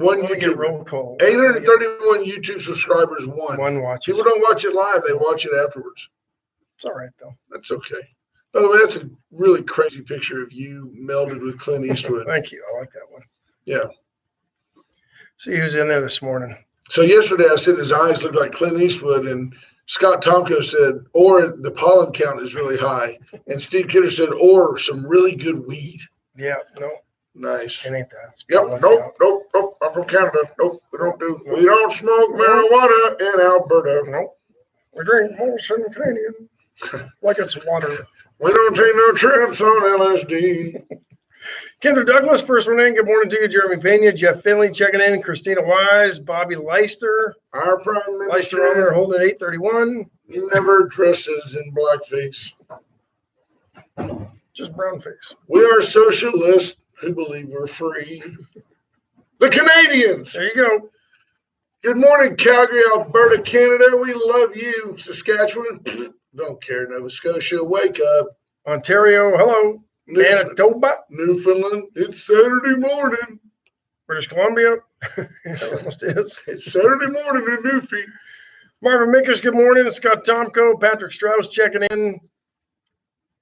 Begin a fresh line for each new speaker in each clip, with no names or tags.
Let me get roll call. 831 YouTube subscribers. One watches. People don't watch it live; they watch it afterwards.
It's all right though.
That's okay. By the way, that's a really crazy picture of you melded with Clint Eastwood.
Thank you. I like that one.
Yeah.
See who's in there this morning.
So yesterday I said his eyes look like Clint Eastwood, and Scott Tomko said, or the pollen count is really high. And Steve Kidder said, or some really good weed.
Yeah, no.
Nice.
It ain't that.
Yep. Nope. I'm from Canada. Nope. We don't smoke marijuana in Alberta.
Nope. We drink Molson Canadian like it's water.
We don't take no trips on LSD.
Kendra Douglas, first one in. Good morning to you. Jeremy Pena, Jeff Finley checking in. Christina Wise, Bobby Leister.
Our Prime Minister.
Leister on there holding 831.
He never dresses in blackface.
Just brown face.
We are socialists who believe we're free. The Canadians.
There you go.
Good morning, Calgary, Alberta, Canada. We love you. Saskatchewan. Don't care. Nova Scotia. Wake up.
Ontario. Hello. Manitoba.
Newfoundland. It's Saturday morning.
British Columbia. That almost is.
It's Saturday morning in Newfie.
Marvin Mickers, good morning. Scott Tomko. Patrick Strauss checking in.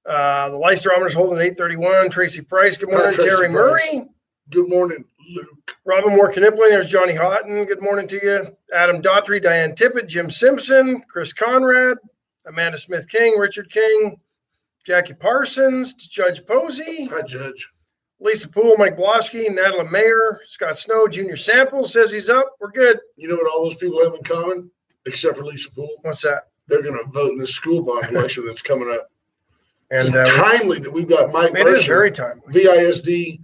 The Leisterometer's holding 831. Tracy Price, good morning. Terry Murray.
Good morning, Luke.
Robin Moore Knipling. There's Johnny Houghton. Good morning to you. Adam Daughtry, Diane Tippett, Jim Simpson, Chris Conrad, Amanda Smith King, Richard King, Jackie Parsons, Judge Posey.
Hi, Judge.
Lisa Poole, Mike Bloschke, Natalie Mayer, Scott Snow, Junior Samples says he's up. We're good.
You know what all those people have in common, except for Lisa Poole?
What's that?
They're going to vote in this school bond election that's coming up.
And
it's timely that we've got Mike Mercer.
It is very timely.
VISD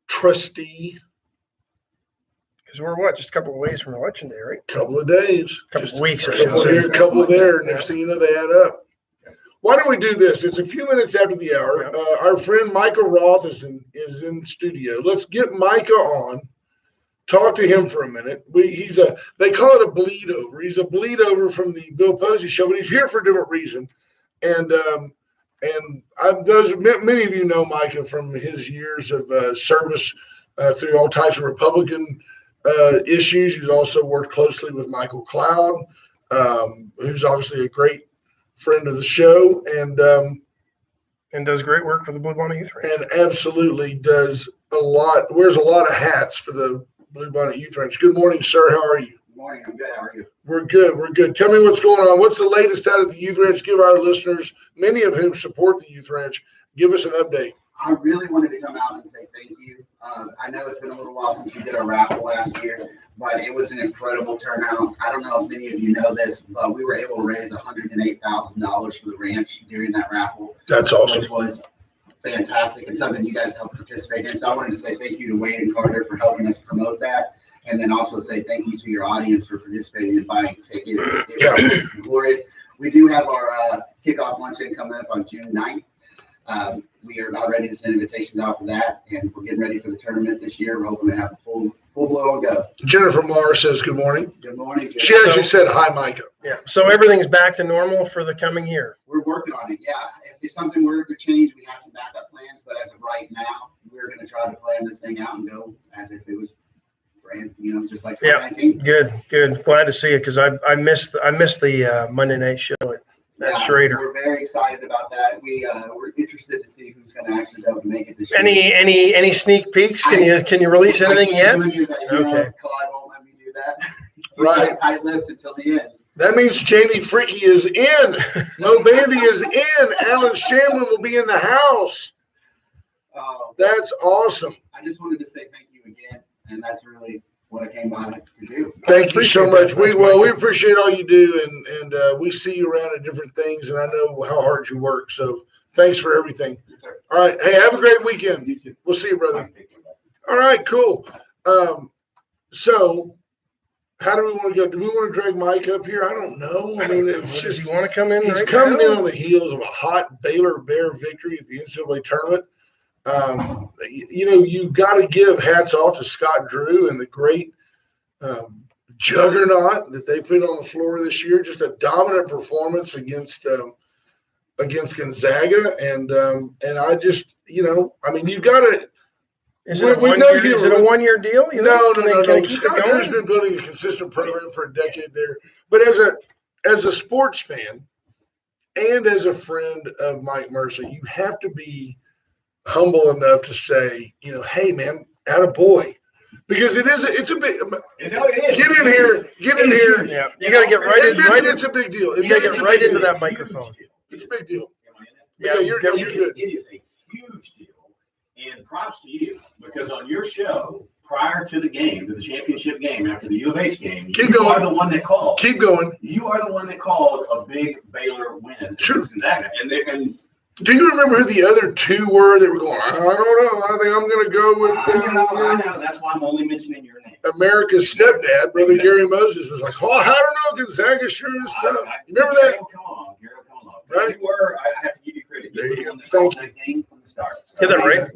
trustee.
Because we're just a couple of days from election day, right?
Couple of days.
Couple of weeks.
Couple here, couple there. Next thing you know, they add up. Why don't we do this? It's a few minutes after the hour.
Yeah.
Our friend Micah Roth is in studio. Let's get Micah on. Talk to him for a minute. They call it a bleed over. He's a bleed over from the Bill Posey show, but he's here for a different reason. And many of you know Micah from his years of service through all types of Republican issues. He's also worked closely with Michael Cloud, who's obviously a great friend of the show, and
does great work for the Blue Bonnet Youth Ranch.
And absolutely does wears a lot of hats for the Blue Bonnet Youth Ranch. Good morning, sir. How are you?
Good morning. I'm good. How are you?
We're good. Tell me what's going on. What's the latest out of the Youth Ranch? Give our listeners, many of whom support the Youth Ranch, give us an update.
I really wanted to come out and say thank you. I know it's been a little while since we did our raffle last year, but it was an incredible turnout. I don't know if many of you know this, but we were able to raise $108,000 for the ranch during that raffle.
That's awesome.
Which was fantastic and something you guys helped participate in. So I wanted to say thank you to Wade and Carter for helping us promote that. And then also say thank you to your audience for participating and buying tickets. It was glorious. We do have our kickoff luncheon coming up on June 9th. We are about ready to send invitations out for that, and we're getting ready for the tournament this year. We're hoping to have a full blown go.
Jennifer Moore says good morning.
Good morning, Jennifer.
She actually said hi, Micah.
Yeah. So everything's back to normal for the coming year.
We're working on it. Yeah. If something were to change, we have some backup plans. But as of right now, we're going to try to plan this thing out and go as if it was brand, just like 2019.
Good. Glad to see it because I missed the Monday night show at Schrader.
We're very excited about that. We're interested to see who's going to actually go and make it this year.
Any sneak peeks? Can you release anything yet?
Okay. Clyde won't let me do that. Right. Tight-lipped until the end.
That means Jamie Freaky is in. Mo Bandy is in. Alan Shamlin will be in the house. That's awesome.
I just wanted to say thank you again, and that's really what I came by to do.
Thank you so much. We appreciate all you do, and we see you around at different things, and I know how hard you work. So thanks for everything.
Yes, sir.
All right. Hey, have a great weekend.
You too.
We'll see you, brother. All right, cool. So how do we want to go? Do we want to drag Mike up here? I don't know. I mean,
does he want to come in?
He's coming in on the heels of a hot Baylor Bear victory at the NCAA tournament. You got to give hats off to Scott Drew and the great juggernaut that they put on the floor this year. Just a dominant performance against Gonzaga, and I just, you've got to.
Is it a
We
1
know
year?
he-
Is it a 1 year deal? You
No,
think?
no.
Can they keep
Scott
it
Kerr's
going?
been building a consistent program for a decade there. But as a sports fan and as a friend of Mike Mercer, you have to be humble enough to say, hey man, attaboy. Because it's a big.
It is.
Get in here.
Yeah, you got to get right in. Right in.
It's a big deal.
You got to get right into that
Huge
microphone.
deal.
It's a big deal.
Yeah,
you're
get-
good.
It is a huge deal. And props to you, because on your show, prior to the game, to the championship game, after the U of H game,
Keep
you
going.
are the one that called.
Keep going.
You are the one that called a big Baylor win
Sure.
against Gonzaga. And
Do you remember who the other two were that were going, I don't know. I think I'm going to go with
I know. That's why I'm only mentioning your name.
America's stepdad, Brother Gary Moses, was like, I don't know. Gonzaga sure is tough. You remember that?
Gary, come on.
Right.
You were, I have to give you credit.
There
You
you
were the
go.
one that
Thank
called that game from the start. So,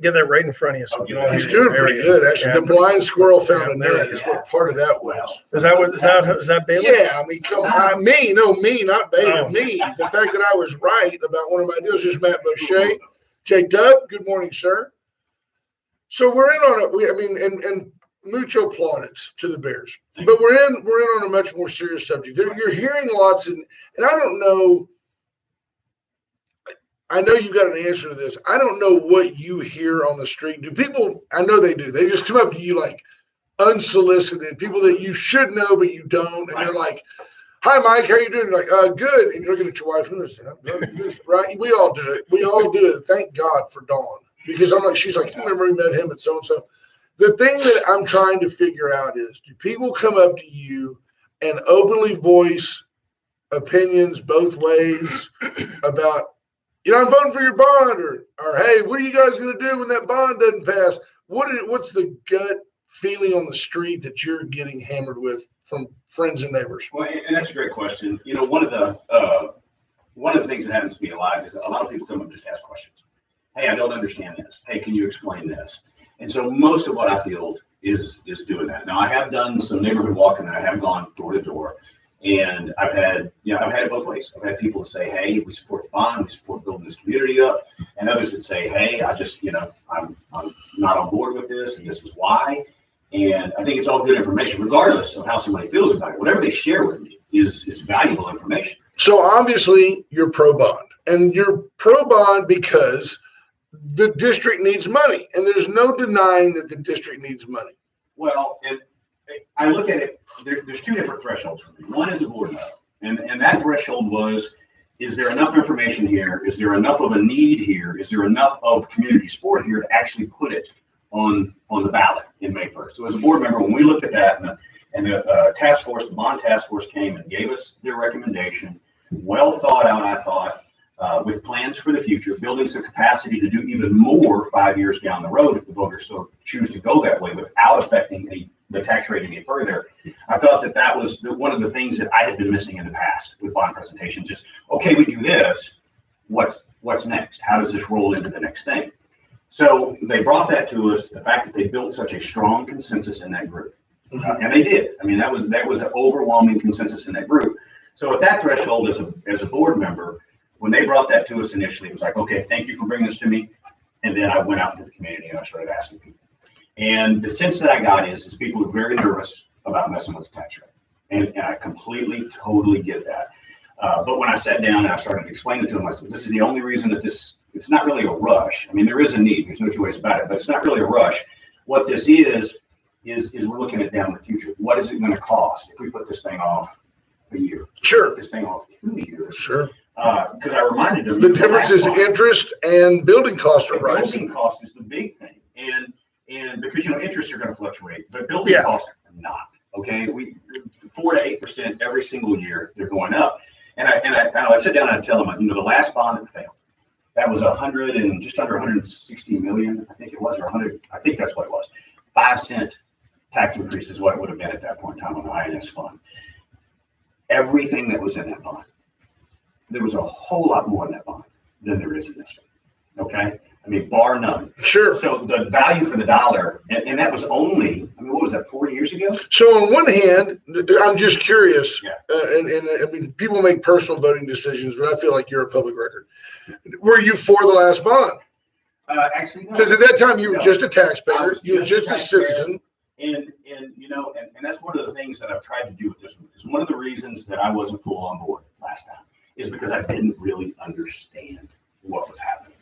Get that right in front of you. So we can all
Okay.
He's
hear you.
doing
There
pretty
we go.
good, actually.
Yeah.
The blind squirrel found a
Yeah, there
net
it
is
is.
what part of that was.
Well,
Is that Baylor?
Yeah, I mean, come on. Me, not Baylor.
Oh.
Me. The fact that I was right about one of my deals is Matt Boucher. Jay Dubb, good morning, sir. So we're in on it. And mucho plaudits to the Bears, but we're in on a much more serious subject. You're hearing lots, and I don't know. I know you've got an answer to this. I don't know what you hear on the street. Do people? I know they do. They just come up to you like unsolicited, people that you should know but you don't, and you're like, "Hi, Mike, how you doing?" You're like, "Good." And you're looking at your wife and listen, right? We all do it. We all do it. Thank God for Dawn, because I'm like, she's like, "You remember we met him at so and so." The thing that I'm trying to figure out is, do people come up to you and openly voice opinions both ways about, I'm voting for your bond, or hey, what are you guys going to do when that bond doesn't pass? What's the gut feeling on the street that you're getting hammered with from friends and neighbors?
Well, and that's a great question. One of the things that happens to me a lot is that a lot of people come up and just ask questions. Hey, I don't understand this. Hey, can you explain this? And so most of what I field is doing that. Now, I have done some neighborhood walking, and I have gone door to door, and I've had it both ways. I've had people say, "Hey, we support the bond, we support building this community up," and others that say, "Hey, I just, I'm not on board with this, and this is why." And I think it's all good information, regardless of how somebody feels about it. Whatever they share with me is valuable information.
So obviously, you're pro bond, and you're pro bond because the district needs money, and there's no denying that the district needs money.
Well, and I look at it, there's two different thresholds for me. One is a board level, and that threshold was, is there enough information here? Is there enough of a need here? Is there enough of community support here to actually put it on the ballot in May 1st? So as a board member, when we looked at that, and the task force, the bond task force came and gave us their recommendation, well thought out, I thought, with plans for the future, building some capacity to do even more 5 years down the road if the voters so choose to go that way without affecting the tax rate any further. I thought that was one of the things that I had been missing in the past with bond presentations. Just, okay, we do this, what's next? How does this roll into the next thing? So they brought that to us, the fact that they built such a strong consensus in that group. And they did. I mean, that was an overwhelming consensus in that group. So at that threshold, as a board member, when they brought that to us initially, it was like, okay, thank you for bringing this to me. And then I went out into the community and I started asking people. And the sense that I got is people are very nervous about messing with the tax rate. And I completely, totally get that. But when I sat down and I started explaining to them, I said, this is the only reason that it's not really a rush. I mean, there is a need, there's no two ways about it, but it's not really a rush. What this is we're looking at down the future. What is it going to cost if we put this thing off a year?
Sure.
Put this thing off 2 years.
Sure.
Because I reminded them.
The difference is interest and building costs are
The
rising.
building cost is the big thing. And because, interests are going to fluctuate, but building costs are not. Okay. 4 to 8% every single year, they're going up. And I sit down and I tell them, the last bond that failed, that was just under 160 million, I think it was, or 100, I think that's what it was. 5-cent tax increase is what it would have been at that point in time on the INS fund. Everything that was in that bond, there was a whole lot more in that bond than there is in this one. Okay. I mean, bar none.
Sure.
So the value for the dollar, and that was only, what was that, 4 years ago?
So on one hand, I'm just curious,
Yeah.
and I mean, people make personal voting decisions, but I feel like you're a public record. Were you for the last bond?
Actually, no.
Because at that time, you were
No.
just a
I
taxpayer.
was
You were
just a
just a
taxpayer.
citizen.
And you know, and that's one of the things that I've tried to do with this one. Because one of the reasons that I wasn't full on board last time is because I didn't really understand what was happening.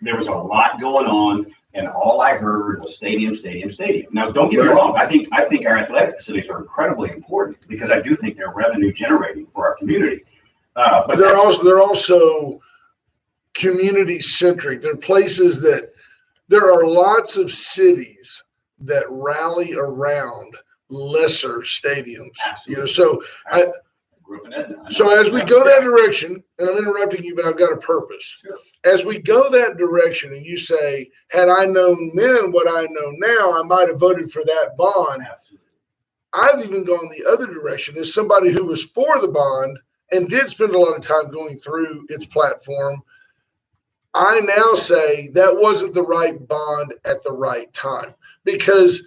There was a lot going on, and all I heard was stadium, stadium, stadium. Now, don't get me
Right.
wrong. I think our athletic facilities are incredibly important because I do think they're revenue generating for our community. But
But they're
that's-
also community centric. They're places that there are lots of cities that rally around lesser stadiums. You know,
Absolutely.
so
I grew up in Edna. I know.
so as we
Yeah,
go that
yeah.
direction, and I'm interrupting you, but I've got a purpose.
Sure.
As we go that direction, and you say, "Had I known then what I know now, I might have voted for that bond."
Absolutely.
I've even gone the other direction as somebody who was for the bond and did spend a lot of time going through its platform. I now say that wasn't the right bond at the right time because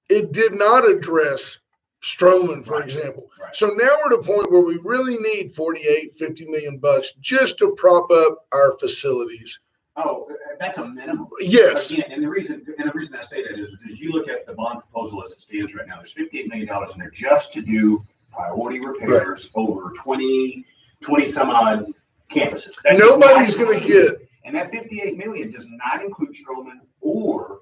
it did not address Strowman, for
Right.
example.
Right.
So now we're at a point where we really need 48, 50 million bucks just to prop up our facilities.
Oh, that's a minimum.
Yes.
Again, and the reason I say that is because you look at the bond proposal as it stands right now, there's $58 million in there just to do priority repairs over 20 some odd campuses. That does
Nobody's
not
going to
include-
get,
And that 58 million does not include Strowman or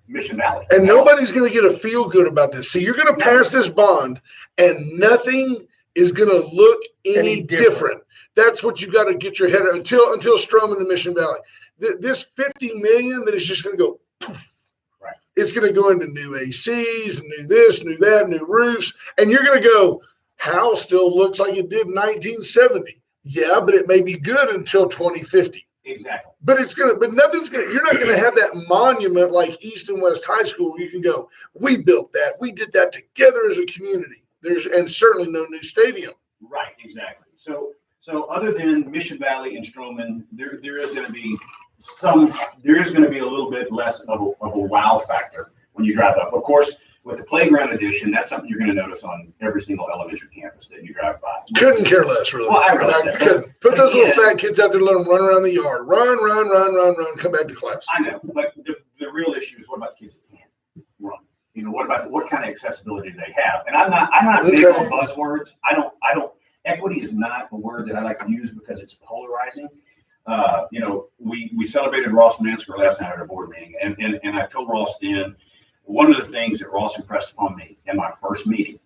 Mission Valley.
and nobody's going to get a feel good about this. See, you're going to pass this bond and nothing is going to look any different. That's what you got to get your head around until Strowman and Mission Valley. This 50 million that is just going to go poof.
Right.
It's going to go into new ACs, new this, new that, new roofs, and you're going to go, Hal still looks like it did in 1970. Yeah, but it may be good until 2050.
Exactly.
But you're not going to have that monument like East and West High School where you can go, we built that. We did that together as a community. And certainly no new stadium.
Right, exactly. So other than Mission Valley and Strowman, there is going to be a little bit less of a wow factor when you drive up. Of course, with the playground addition, that's something you're going to notice on every single elementary campus that you drive by.
Couldn't care less, really.
Well, I realize that,
couldn't. Put
but
those little
again-
fat kids out there, let them run around the yard. Run, come back to class.
I know, but the real issue is what about kids that can't run? You know, what kind of accessibility do they have? And I'm not big
Okay.
on buzzwords. I don't. Equity is not a word that I like to use because it's polarizing. You know, we celebrated Ross Mansker last night at our board meeting, and I told Ross then one of the things that Ross impressed upon me in my first meeting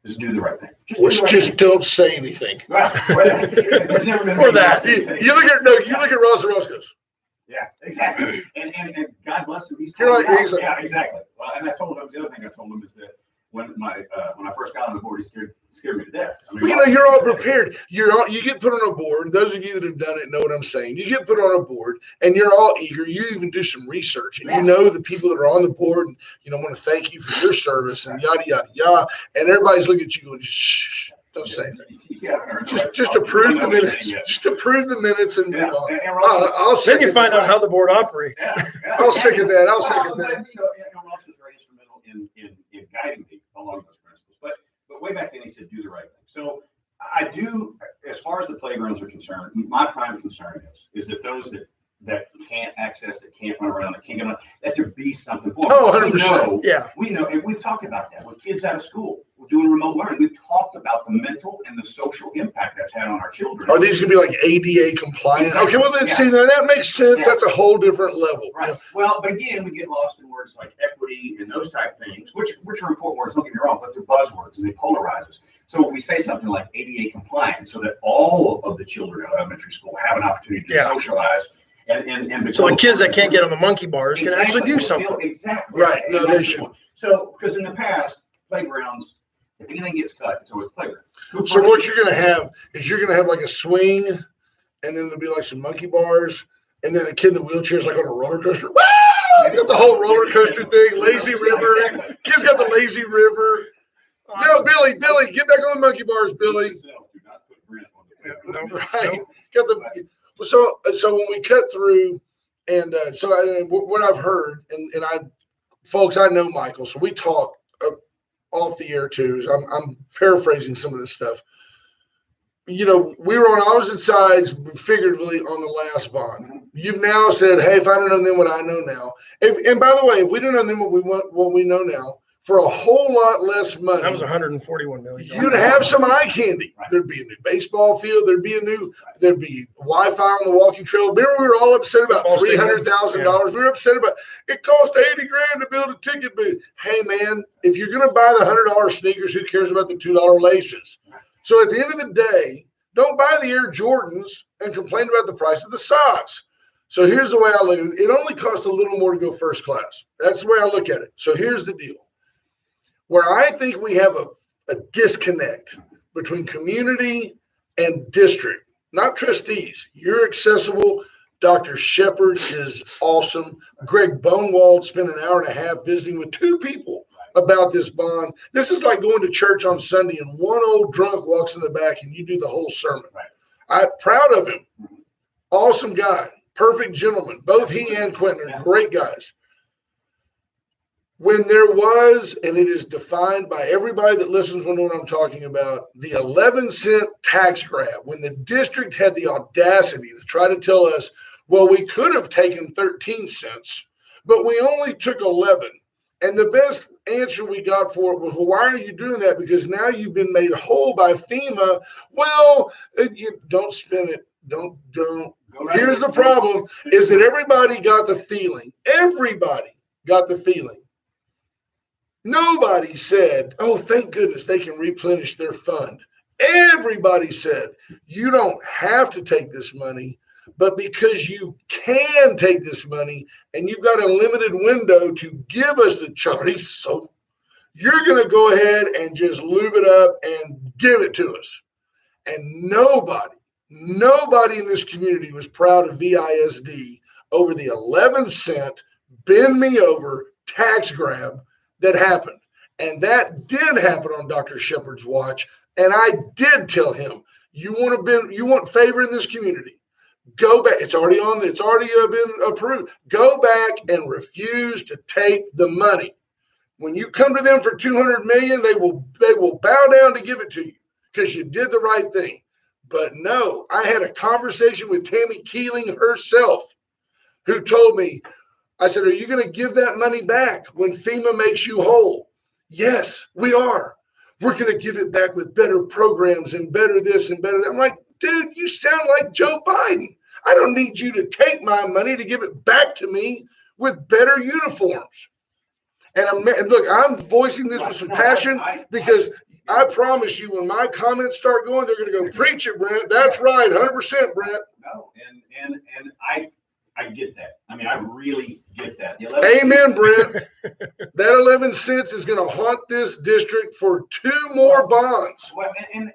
is do the right thing. Just do the right
Just
thing.
don't say anything.
Well, there's never been
Or
anything
that.
else to say.
You look at Ross and Ross goes,
Yeah, exactly. And God bless him. He's
You're
calling
like,
me out.
exactly.
Yeah, exactly. Well, and I told him, that was the other thing I told him is that when I first got on the board, he scared me to death. I mean,
well, you know, you're all prepared. You get put on a board. Those of you that have done it know what I'm saying. You get put on a board and you're all eager. You even do some research and you know the people that are on the board and, you know, want to thank you for your service and yada, yada, yada. And everybody's looking at you going, shh, don't say anything.
You haven't heard the right
Just
stuff.
approve
You
the
don't know
minutes.
anything yet.
Just approve the minutes and move
Yeah,
on.
and Ross is-
I'll
Then
second
you find
that.
out how the board operates.
yeah.
I'll second that. I'll
Well,
second
but,
that.
you know, and Ross was very instrumental in guiding me along those principles. But way back then, he said, do the right thing. So I do, as far as the playgrounds are concerned, my prime concern is that those that can't access, that can't run around, that can't get on, that there be something for them.
Oh,
We
100%.
know-
Yeah.
We know, and we've talked about that with kids out of school. We're doing remote learning. We've talked about the mental and the social impact that's had on our children.
Are these going to be like ADA compliant?
Exactly.
Okay, well, then
Yeah.
see, now that makes sense.
Yeah.
That's a whole different level.
Right. Well, but again, we get lost in words like equity and those type things, which are important words, don't get me wrong, but they're buzzwords and they polarize us. So if we say something like ADA compliant, so that all of the children at elementary school have an opportunity to
Yeah.
socialize and
So
become-
the kids that can't get on the monkey bars can actually do
Well,
something.
Exactly.
Right. No,
And
they
that's the
should.
point. So, because in the past, playgrounds, if anything gets cut, it's always playground. Who
So
first-
what you're going to have is you're going to have like a swing, and then there'll be like some monkey bars, and then a kid in the wheelchair is like on a roller coaster. Wow! You got the whole roller coaster thing, lazy river.
Exactly.
Kid's got the lazy river. No, Billy, get back on the monkey bars, Billy.
Do not put Brent on the
No,
playground.
Right. Got the so when we cut through, and what I've heard, and folks, I know Michael, so we talk off the air too. I'm paraphrasing some of this stuff. we were on opposite sides figuratively on the last bond. You've now said, hey, if I don't know then what I know now. And by the way, if we don't know then what we know now, for a whole lot less money,
That was $141 million.
you'd have some eye candy.
Right.
There'd be a new baseball field. There'd be Wi-Fi on the walking trail. Remember, we were all upset about
Football stadium.
$300,000. We were upset about it. Cost $80,000 to build a ticket booth. Hey man, if you're gonna buy the $100 sneakers, who cares about the $2 laces? So at the end of the day, don't buy the Air Jordans and complain about the price of the socks. So here's the way I look at it. It only costs a little more to go first class. That's the way I look at it. So here's the deal. Where I think we have a disconnect between community and district, not trustees. You're accessible. Dr. Shepard is awesome. Greg Bonewald spent an hour and a half visiting with 2 people about this bond. This is like going to church on Sunday and one old drunk walks in the back and you do the whole sermon.
Right.
I'm proud of him. Awesome guy. Perfect gentleman. Both he and Quentin are great guys. When there was, and it is defined by everybody that listens will know what I'm talking about, the 11-cent tax grab, when the district had the audacity to try to tell us, well, we could have taken 13 cents, but we only took 11. And the best answer we got for it was, well, why are you doing that? Because now you've been made whole by FEMA. Well, you don't spin it. Don't. Here's the problem is that everybody got the feeling. Nobody said, oh, thank goodness they can replenish their fund. Everybody said, you don't have to take this money, but because you can take this money and you've got a limited window to give us the charges, so you're going to go ahead and just lube it up and give it to us. And nobody in this community was proud of VISD over the 11-cent bend me over tax grab that happened. And that did happen on Dr. Shepard's watch. And I did tell him, you want favor in this community. Go back. It's already been approved. Go back and refuse to take the money. When you come to them for $200 million, they will bow down to give it to you because you did the right thing. But no, I had a conversation with Tammy Keeling herself, who told me, I said, are you going to give that money back when FEMA makes you whole? Yes, we are. We're going to give it back with better programs and better this and better that. I'm like, dude, you sound like Joe Biden. I don't need you to take my money to give it back to me with better uniforms. And look, I'm voicing this with some passion because I promise you, when my comments start going, they're going to go, preach it, Brent. That's right, 100%, Brent.
No, and I get that. I mean, I really get that.
Amen, Brent. That 11 cents is going to haunt this district for 2 more bonds.
Well, and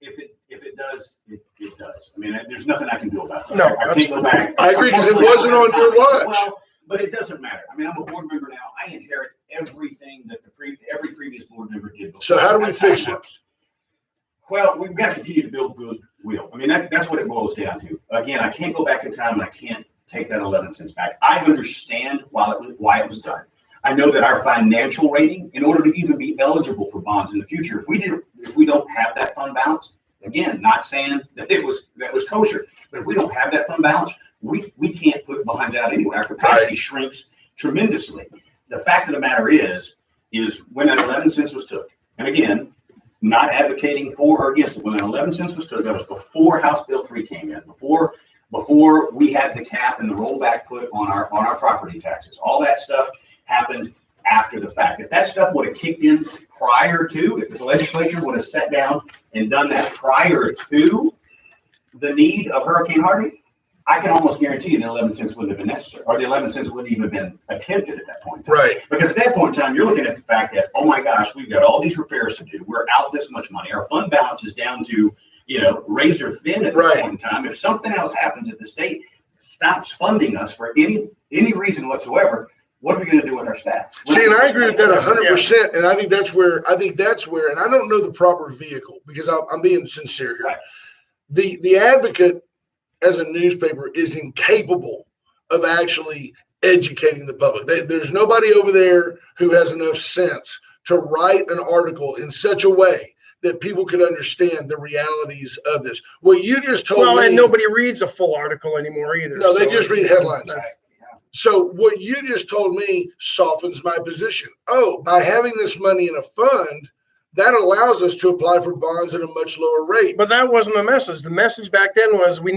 if it does, it does. I mean, there's nothing I can do about that.
No,
I can't go back.
I agree because it wasn't on your watch.
Well, but it doesn't matter. I mean, I'm a board member now. I inherit everything that every previous board member did before.
So how do we fix it?
Well, we've got to continue to build goodwill. I mean, that's what it boils down to. Again, I can't go back in time and I can't take that 11 cents back. I understand why it was done. I know that our financial rating, in order to even be eligible for bonds in the future, if we don't have that fund balance, again, not saying that that was kosher, but if we don't have that fund balance, we can't put bonds out anyway. Our capacity shrinks tremendously. The fact of the matter is when that 11 cents was took, and again, not advocating for or against it, when that 11 cents was took, that was before House Bill 3 came in, before we had the cap and the rollback put on our property taxes. All that stuff happened after the fact. If that stuff would have kicked in prior to, if the legislature would have sat down and done that prior to the need of Hurricane Harvey, I can almost guarantee you the 11 cents wouldn't have been necessary, or the 11 cents wouldn't even have been attempted at that point in time.
Right.
Because at that point in time, you're looking at the fact that, oh my gosh, we've got all these repairs to do. We're out this much money. Our fund balance is down to, razor thin at this point in time. If something else happens, if the state stops funding us for any reason whatsoever, what are we going to do with our staff?
See, and I agree with that 100%. And I think that's where, and I don't know the proper vehicle because I'm being sincere here. Right. The Advocate as a newspaper is incapable of actually educating the public. There's nobody over there who has enough sense to write an article in such a way that people could understand the realities of this. What you just told
Well,
me.
and nobody reads a full article anymore either.
No, they
so
just read headlines.
that's-
So what you just told me softens my position. Oh, by having this money in a fund, that allows us to apply for bonds at a much lower rate.
But that wasn't the message. The message back then was we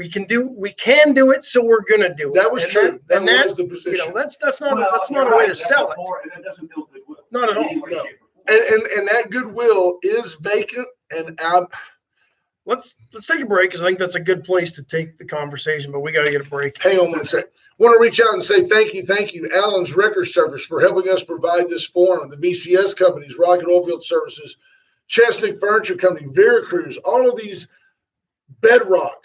can do it, so we're gonna do it.
That was
And
true. That
and
was the position.
that's not
Well,
that's not
you're
a way
right.
to
That's
sell it.
before, and that doesn't build goodwill.
Not at all.
In any way,
No.
shape, or form.
And that goodwill is vacant and out.
Let's take a break because I think that's a good place to take the conversation. But we got to get a break.
Hang on one second. Want to reach out and say thank you, Allen's Record Service, for helping us provide this forum. The VCS companies, Rocket Oilfield Services, Chesnick Furniture Company, Veracruz, all of these bedrock,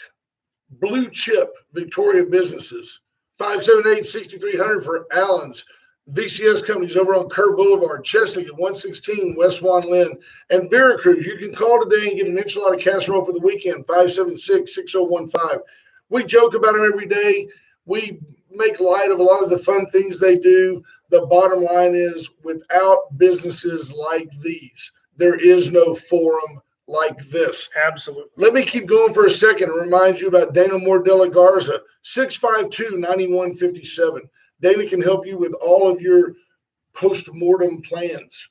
blue chip Victoria businesses. 578-6300 for Allen's. VCS companies over on Kerr Boulevard, Chesnick at 116 West Swan Lynn, and Veracruz. You can call today and get an enchilada casserole for the weekend, 576-6015. We joke about them every day. We make light of a lot of the fun things they do. The bottom line is, without businesses like these, there is no forum like this.
Absolutely.
Let me keep going for a second and remind you about Dana Moore de la Garza, 652-9157. Dana can help you with all of your post-mortem plans.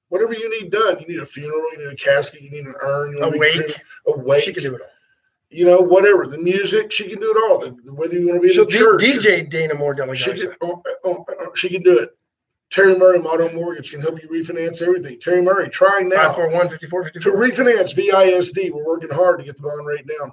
Whatever you need done. You need a funeral, you need a casket, you need an urn.
A wake.
She
can do it all.
You know, whatever. The music, she can do it all. Whether you want to be in a church.
DJ Dana Moore de la
She
Garza.
she can do it. Terry Murray, Motto Mortgage, can help you refinance everything. Terry Murray, trying now
541-5454.
to refinance VISD. We're working hard to get the bond rate down.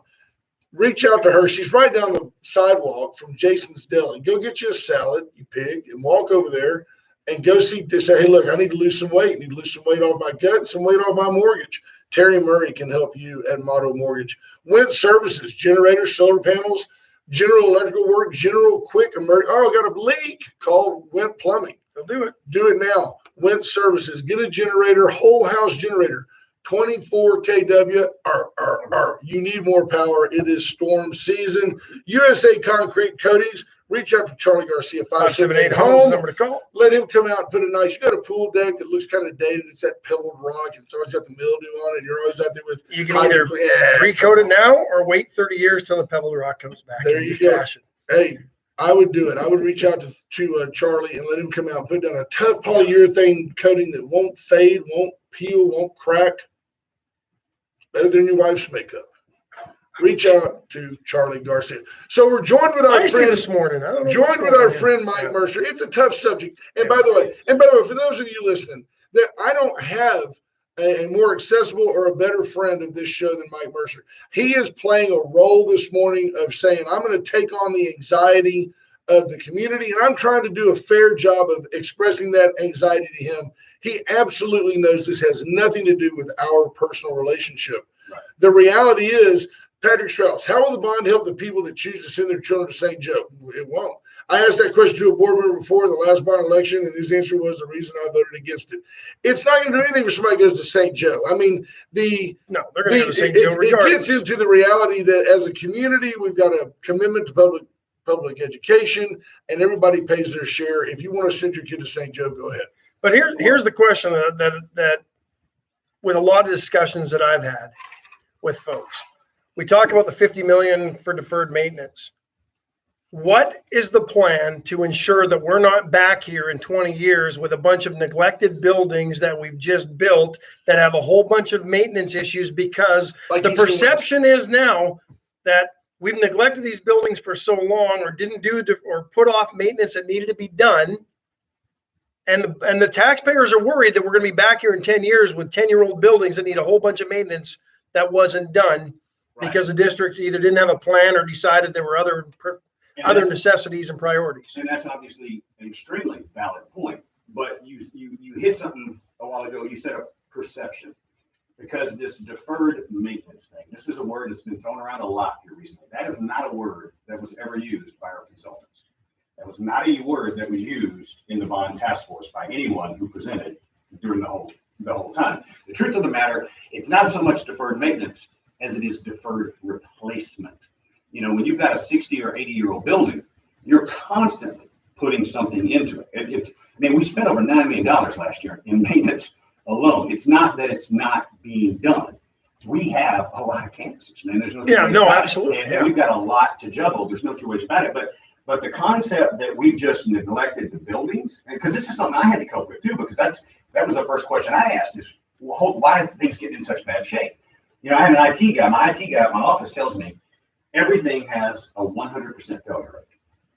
Reach out to her. She's right down the sidewalk from Jason's Deli. Go get you a salad, you pig, and walk over there and go see. Say, hey, look, I need to lose some weight. I need to lose some weight off my gut, some weight off my mortgage. Terry Murray can help you at Motto Mortgage. Went Services, generators, solar panels, general electrical work, general quick emergency. Oh, I got a leak. Call Went Plumbing.
They'll do it.
Do it now. Went Services. Get a generator, whole house generator. 24 kW. You need more power. It is storm season. USA Concrete Coatings. Reach out to Charlie Garcia, 578
578 number to call.
Let him come out and put a nice. You got a pool deck that looks kind of dated. It's that pebbled rock. It's always got the mildew on it. You're always out there with.
You can either recoat it now or wait 30 years till the pebbled rock comes back.
There you go. Hey, I would do it. I would reach out to Charlie and let him come out and put down a tough polyurethane coating that won't fade, won't peel, won't crack. Better than your wife's makeup. Reach out to Charlie Garcia. So we're joined with our friend
this morning. I don't know
joined with our friend Mike Mercer. It's a tough subject. And by the way, for those of you listening, that I don't have a more accessible or a better friend of this show than Mike Mercer. He is playing a role this morning of saying, I'm going to take on the anxiety of the community, and I'm trying to do a fair job of expressing that anxiety to him. He absolutely knows this has nothing to do with our personal relationship.
Right.
The reality is, Patrick Strauss, how will the bond help the people that choose to send their children to St. Joe? It won't. I asked that question to a board member before the last bond election, and his answer was the reason I voted against it. It's not going to do anything for somebody who goes to St. Joe. I mean,
they're going to go to St. Joe regardless.
It gets into the reality that as a community, we've got a commitment to public education, and everybody pays their share. If you want to send your kid to St. Joe, go ahead.
But here's the question that with a lot of discussions that I've had with folks, we talk about the $50 million for deferred maintenance. What is the plan to ensure that we're not back here in 20 years with a bunch of neglected buildings that we've just built that have a whole bunch of maintenance issues? Because the perception is now that we've neglected these buildings for so long, or didn't do or put off maintenance that needed to be done. And the taxpayers are worried that we're going to be back here in 10 years with 10-year-old buildings that need a whole bunch of maintenance that wasn't done because the district either didn't have a plan or decided there were other necessities and priorities.
And that's obviously an extremely valid point. But you hit something a while ago. You said a perception, because this deferred maintenance thing, this is a word that's been thrown around a lot here recently. That is not a word that was ever used by our consultants. That was not a word that was used in the bond task force by anyone who presented during the whole time. The truth of the matter, it's not so much deferred maintenance as it is deferred replacement. You know, when you've got a 60 or 80-year-old building, you're constantly putting something into it. We spent over $9 million last year in maintenance alone. It's not that it's not being done. We have a lot of campuses, man. There's no two
Yeah,
ways
no,
about it.
absolutely,
And
yeah.
we've got a lot to juggle. There's no two ways about it. But the concept that we've just neglected the buildings, because this is something I had to cope with too, because that was the first question I asked is, well, why are things getting in such bad shape? You know, I have an IT guy. My IT guy at my office tells me everything has a 100% failure rate.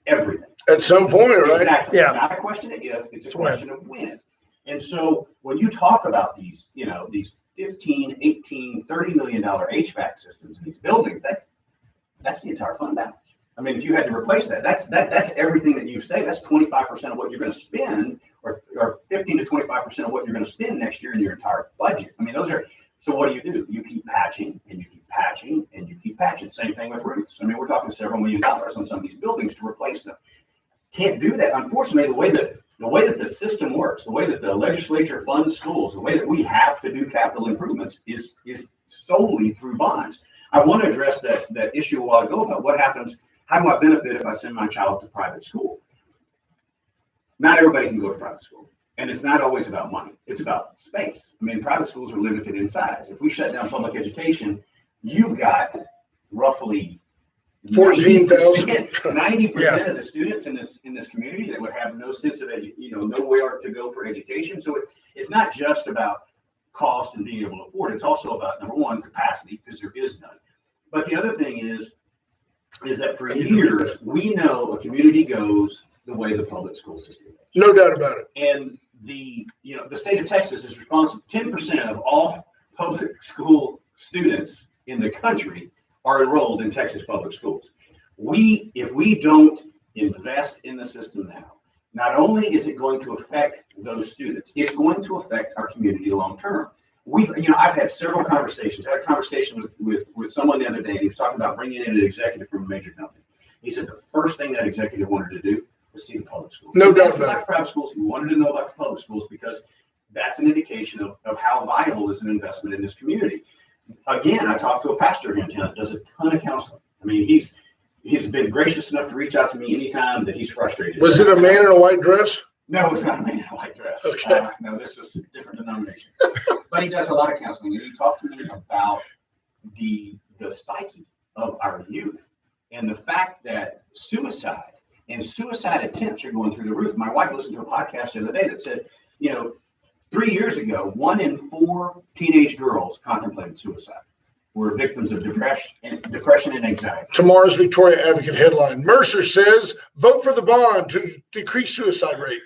Everything.
At some point, right?
Exactly.
Yeah.
It's not a question of if, it's a question of when. And so when you talk about these, you know, these 15, 18, $30 million HVAC systems in these buildings, that's the entire fund balance. I mean, if you had to replace that, that's everything that you've saved. That's 25% of what you're going to spend, or 15 to 25% of what you're going to spend next year in your entire budget. I mean, those are, so what do? You keep patching and you keep patching and you keep patching. Same thing with roofs. I mean, we're talking several $1 million on some of these buildings to replace them. Can't do that. Unfortunately, the way that the system works, the way that the legislature funds schools, the way that we have to do capital improvements is solely through bonds. I want to address that issue a while ago about what happens. How do I benefit if I send my child to private school? Not everybody can go to private school. And it's not always about money. It's about space. I mean, private schools are limited in size. If we shut down public education, you've got roughly
14,000.
90% of the students in this community that would have no sense of nowhere to go for education. So it's not just about cost and being able to afford. It's also about, number one, capacity, because there is none. But the other thing is that for years we know a community goes the way the public school system goes.
No doubt about it.
And the state of Texas is responsible. 10% of all public school students in the country are enrolled in Texas public schools. If we don't invest in the system now, not only is it going to affect those students, it's going to affect our community long term. I've had several conversations. I had a conversation with someone the other day, and he was talking about bringing in an executive from a major company. He said the first thing that executive wanted to do was see the public schools.
No doubt about it.
Private schools. He wanted to know about the public schools because that's an indication of how viable is an investment in this community. Again, I talked to a pastor here in town that does a ton of counseling. I mean, he's been gracious enough to reach out to me anytime that he's frustrated.
Was it a man in a white dress?
No, it's not a man in a white dress.
Okay.
No, this was a different denomination. But he does a lot of counseling, and he talked to me about the psyche of our youth and the fact that suicide and suicide attempts are going through the roof. My wife listened to a podcast the other day that said, 3 years ago, 1 in 4 teenage girls contemplated suicide, were victims of depression and anxiety.
Tomorrow's Victoria Advocate headline: Mercer says vote for the bond to decrease suicide rate.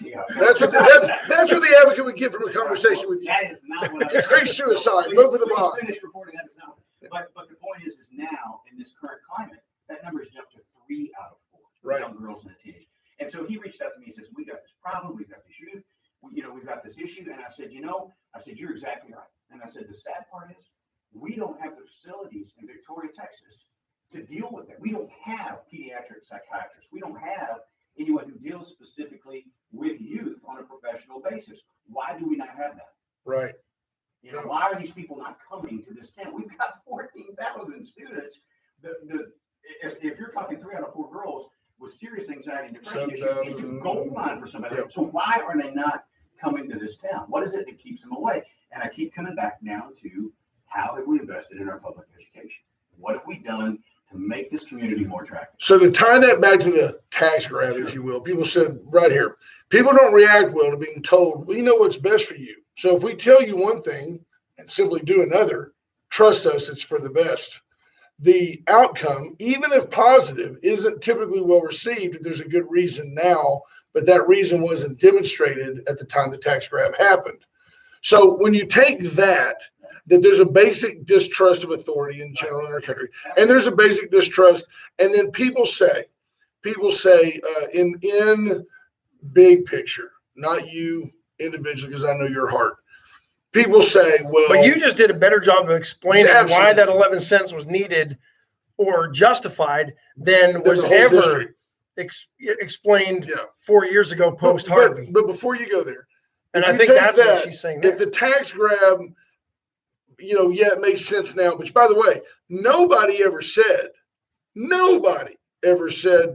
Yeah.
That's what the advocate would get from a conversation with you.
That is not what I
Decrease suicide, vote for the bond.
Finish reporting that is not. But the point is now in this current climate, that number has jumped to 3 out of 4
Right.
young girls and teenagers. And so he reached out to me and says, "We got this problem. We've got this youth. We've got this issue." And I said, "You're exactly right." And I said, "The sad part is we don't have the facilities in Victoria, Texas, to deal with it. We don't have pediatric psychiatrists. We don't have anyone who deals specifically with youth on a professional basis. Why do we not have that?
Right.
Why are these people not coming to this town? We've got 14,000 students. If you're talking 3 out of 4 girls with serious anxiety and depression issues, it's a gold mine for somebody.
Yeah.
So why are they not coming to this town? What is it that keeps them away?" And I keep coming back down to, how have we invested in our public education? What have we done to make this community more attractive?
So to tie that back to the tax grab, if you will, people said right here, people don't react well to being told, we know what's best for you. So if we tell you one thing and simply do another, trust us, it's for the best. The outcome, even if positive, isn't typically well received if there's a good reason now, but that reason wasn't demonstrated at the time the tax grab happened. So when you take that there's a basic distrust of authority in general in our country, and there's a basic distrust, and then people say in big picture, not you individually, because I know your heart. People say, well,
but you just did a better job of explaining
Absolutely.
why that 11 cents was needed or justified than was
the whole
ever
district.
explained 4 years ago post Harvey.
But before you go there,
and
if
I
you
think
take
that's
that,
what she's saying there.
if the tax grab, it makes sense now. Which, by the way, nobody ever said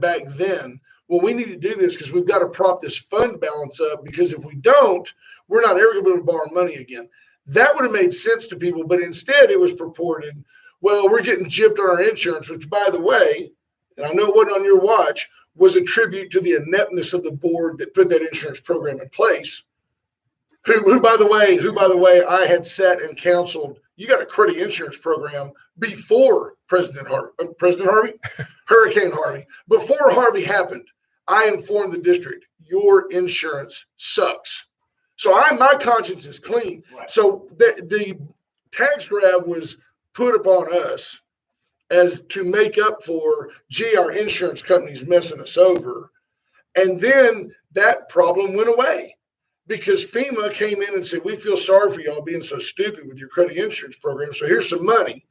back then, well, we need to do this because we've got to prop this fund balance up, because if we don't, we're not ever going to be able to borrow money again. That would have made sense to people, but instead it was purported, well, we're getting gypped on our insurance, which, by the way, and I know it wasn't on your watch, was a tribute to the ineptness of the board that put that insurance program in place. Who by the way, I had sat and counseled. You got a credit insurance program before Hurricane Harvey. Before Harvey happened, I informed the district, your insurance sucks. So my conscience is clean.
Right.
So the tax grab was put upon us as to make up for, gee, our insurance company's messing us over. And then that problem went away because FEMA came in and said, we feel sorry for y'all being so stupid with your credit insurance program. So here's some money.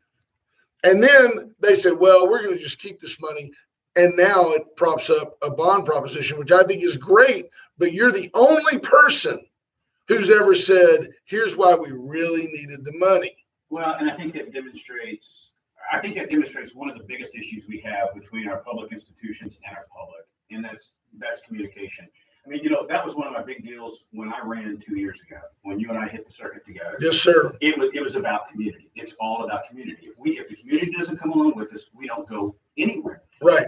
And then they said, well, we're going to just keep this money. And now it props up a bond proposition, which I think is great. But you're the only person who's ever said, here's why we really needed the money.
Well, and I think that demonstrates one of the biggest issues we have between our public institutions and our public, and that's communication. I mean, that was one of my big deals when I ran 2 years ago, when you and I hit the circuit together.
Yes, sir.
It was about community. It's all about community. If the community doesn't come along with us, we don't go anywhere.
Right.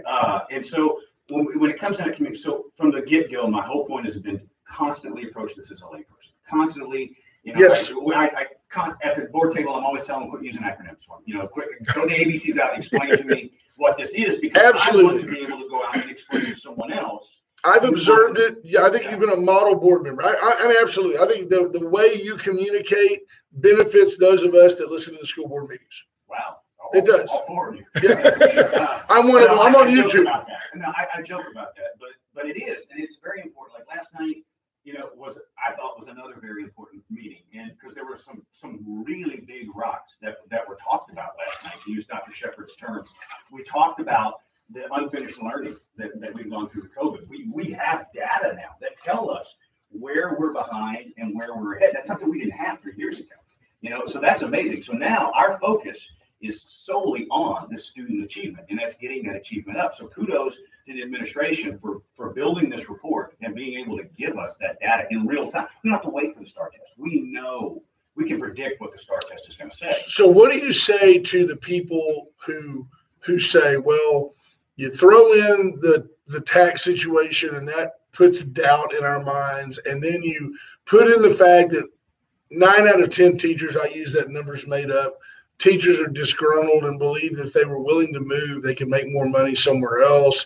And so when it comes down to community, so from the get-go, my whole point has been constantly approach this as a layperson. Constantly,
Yes.
At the board table, I'm always telling them, quit using acronyms for them. Quick, throw the ABCs out and explain to me what this is, because
Absolutely.
I want to be able to go out and explain to someone else.
I've observed it. Yeah, I think you've been a model board member. I mean, absolutely. I think the way you communicate benefits those of us that listen to the school board meetings.
Wow.
It does.
All four of you.
Yeah. I'm on YouTube.
About that. No, I joke about that, but it is, and it's very important. Like last night, I thought was another very important meeting, and because there were some really big rocks that were talked about last night, to use Dr. Shepard's terms. We talked about the unfinished learning that we've gone through with COVID. We have data now that tell us where we're behind and where we're ahead. That's something we didn't have 3 years ago. So that's amazing. So now our focus is solely on the student achievement, and that's getting that achievement up. So kudos to the administration for building this report and being able to give us that data in real time. We don't have to wait for the STAR test. We know, we can predict what the STAR test is going to say.
So what do you say to the people who say, well, you throw in the tax situation and that puts doubt in our minds, and then you put in the fact that 9 out of 10 teachers, I use that number's made up, teachers are disgruntled and believe that if they were willing to move, they could make more money somewhere else.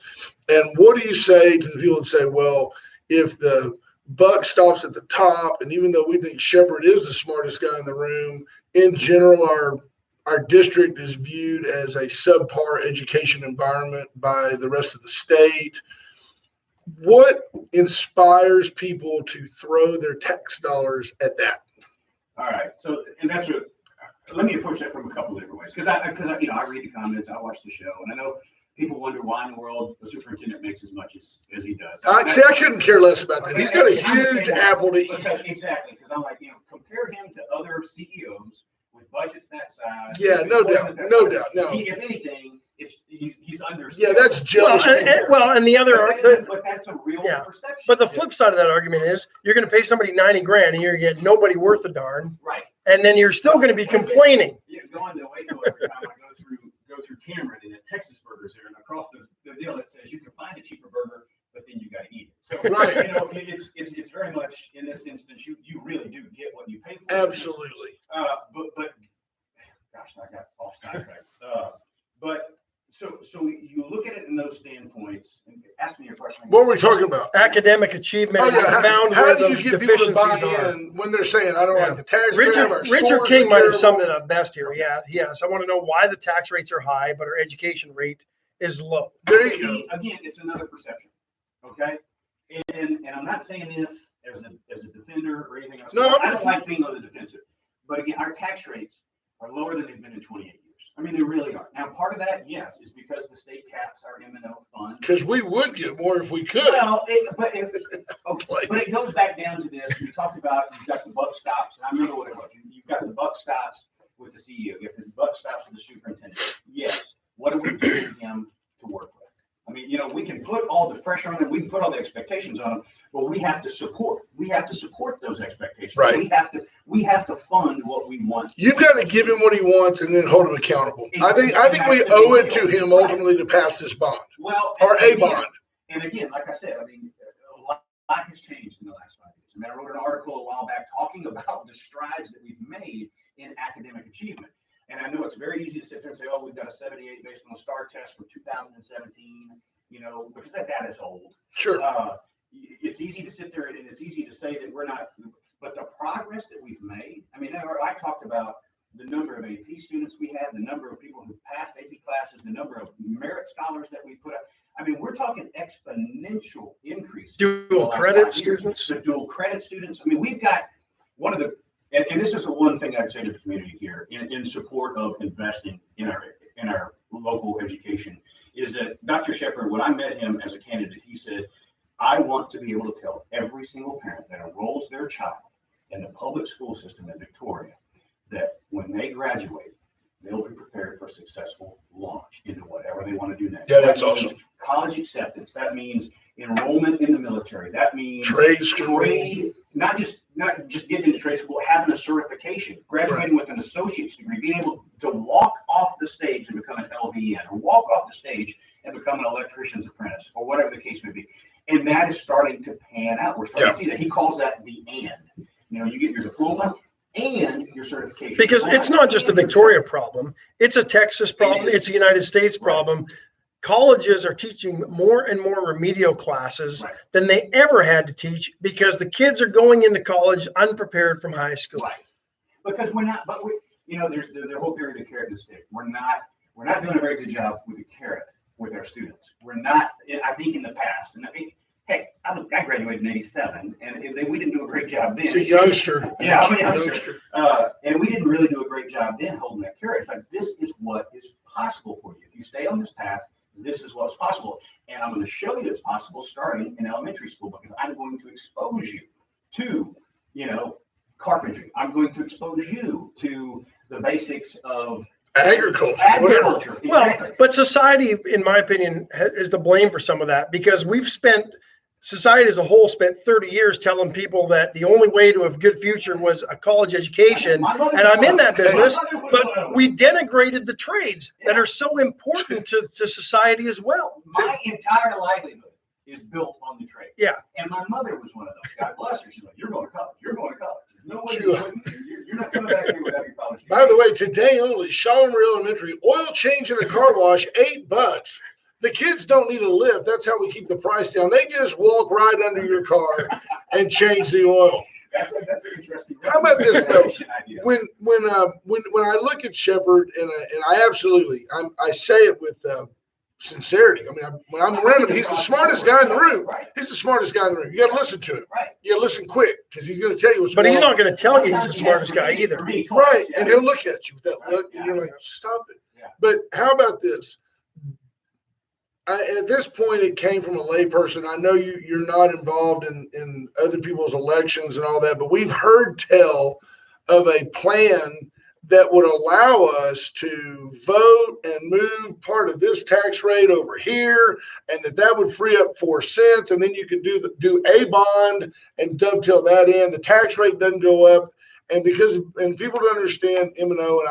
And what do you say to the people that say, well, if the buck stops at the top, and even though we think Shepard is the smartest guy in the room, in general, our district is viewed as a subpar education environment by the rest of the state. What inspires people to throw their tax dollars at that?
All right. So, and let me approach that from a couple of different ways. Because I read the comments, I watch the show, and I know people wonder why in the world the superintendent makes as much as he does.
I couldn't care less about that. He's got a huge apple to eat.
Exactly. Because I'm like, compare him to other CEOs with budgets that size.
Yeah, no doubt.
If anything, he's under.
Yeah, that's jealous.
And the other,
but that's a real perception.
But the flip side of that argument is you're going to pay somebody $90,000 and you're going to get nobody worth a darn.
Right.
And then you're still going to be complaining.
Going to Waco every time I go through Cameron, and at Texas Burgers there, and across the deal that says you can find a cheaper burger, but then you got to eat it. So
right.
It's very much in this instance you really do get what you pay for.
Absolutely.
But gosh, I got off sidetracked. But so you look at it in those standpoints, and ask me your question.
What were we talking about?
Academic achievement.
How do you get people to buy in when they're saying, I don't like the tax rate?
Richard King might have summed it up best here. Yeah, yes. I want to know why the tax rates are high, but our education rate is low.
Again, it's another perception. Okay. And I'm not saying this as a defender or anything else.
No,
I don't like being on the defensive. But again, our tax rates are lower than they've been in 28 years. I mean, they really are. Now, part of that, yes, is because the state caps our M&O fund.
Because we would get more if we could.
Well, but it goes back down to this. We talked about you've got the buck stops, and I remember what it was. You've got the buck stops with the CEO. You have the buck stops with the superintendent. Yes. What are we giving him to work with? I mean, we can put all the pressure on them, we can put all the expectations on them, but we have to support those expectations.
Right.
We have to fund what we want.
You've got to give him what he wants and then hold him accountable.
Exactly.
I think we
And that's the
owe
big
it to
deal.
him ultimately to pass this bond
Well,
or
and
a
again-
bond.
And again, like I said, I mean, a lot has changed in the last 5 years. I mean, I wrote an article a while back talking about the strides that we've made in academic achievement. And I know it's very easy to sit there and say, oh, we've got a 78 based on the STAR test from 2017, because that data is old.
Sure.
It's easy to sit there and it's easy to say that we're not, but the progress that we've made, I mean, I talked about the number of AP students we had, the number of people who passed AP classes, the number of merit scholars that we put up. I mean, we're talking exponential increase.
Dual credit students.
The dual credit students. I mean, we've got one of the, and this is the one thing I'd say to the community here in support of investing in our local education is that Dr. Shepard, when I met him as a candidate, he said, I want to be able to tell every single parent that enrolls their child in the public school system in Victoria that when they graduate, they'll be prepared for a successful launch into whatever they want to do next.
Yeah, that's
That means
awesome.
College acceptance. That means enrollment in the military. That means
Trade school.
trade, not just getting into trade school, having a certification, graduating with an associate's degree, being able to walk off the stage and become an LVN, or walk off the stage and become an electrician's apprentice, or whatever the case may be. And that is starting to pan out. We're starting to see that. He calls that the and. You get your diploma and your certification.
Because it's not just a Victoria problem. It's a Texas problem.
It is.
It's a United States problem. Colleges are teaching more and more remedial classes
Right.
than they ever had to teach because the kids are going into college unprepared from high school.
Right. Because we're not, but there's the whole theory of the carrot and the stick. We're not doing a very good job with the carrot with our students. We're not, I think in the past, and I think, hey, I graduated in '87 and we didn't do a great job then.
He's a youngster.
Yeah, I'm a youngster. And we didn't really do a great job then holding that carrot. It's like, this is what is possible for you. If you stay on this path, this is what's possible. And I'm going to show you it's possible starting in elementary school because I'm going to expose you to, carpentry. I'm going to expose you to the basics of
Agriculture.
agriculture.
Well,
Exactly.
but society, in my opinion, is to blame for some of that because society as a whole spent 30 years telling people that the only way to have a good future was a college education.
My mother
And I'm
was
in that
one of them.
business,
My mother was one of
but
them.
we denigrated the trades that
Yeah.
are so important to society as well.
My entire livelihood is built on the trade.
Yeah.
And my mother was one of those. God bless her. She's like, you're going to college. You're going to college. There's no way
Sure.
you're not coming back here without your college degree.
By the way, today only, Shalom Elementary, oil change in a car wash, $8. The kids don't need a lift. That's how we keep the price down. They just walk right under your car and change the oil.
That's an interesting.
How about this, though?
idea.
When I look at Shepard, and I absolutely, I say it with sincerity. I mean, when I'm around him, he's the smartest guy in the room.
Right.
He's the smartest guy in the room. You got to listen to him.
Right.
You got to listen quick because he's going to tell you what's
But
going
he's
on.
not going to tell you he's the
Sometimes he
smartest
has to
guy
repeat
either.
for me twice,
Right,
yeah.
and he'll look at you with that
Right,
look, and you're
yeah.
like, stop it.
Yeah.
But how about this? At this point, it came from a layperson. I know you're not involved in other people's elections and all that, but we've heard tell of a plan that would allow us to vote and move part of this tax rate over here, and that would free up 4 cents, and then you could do a bond and dovetail that in. The tax rate doesn't go up. And people don't understand M&O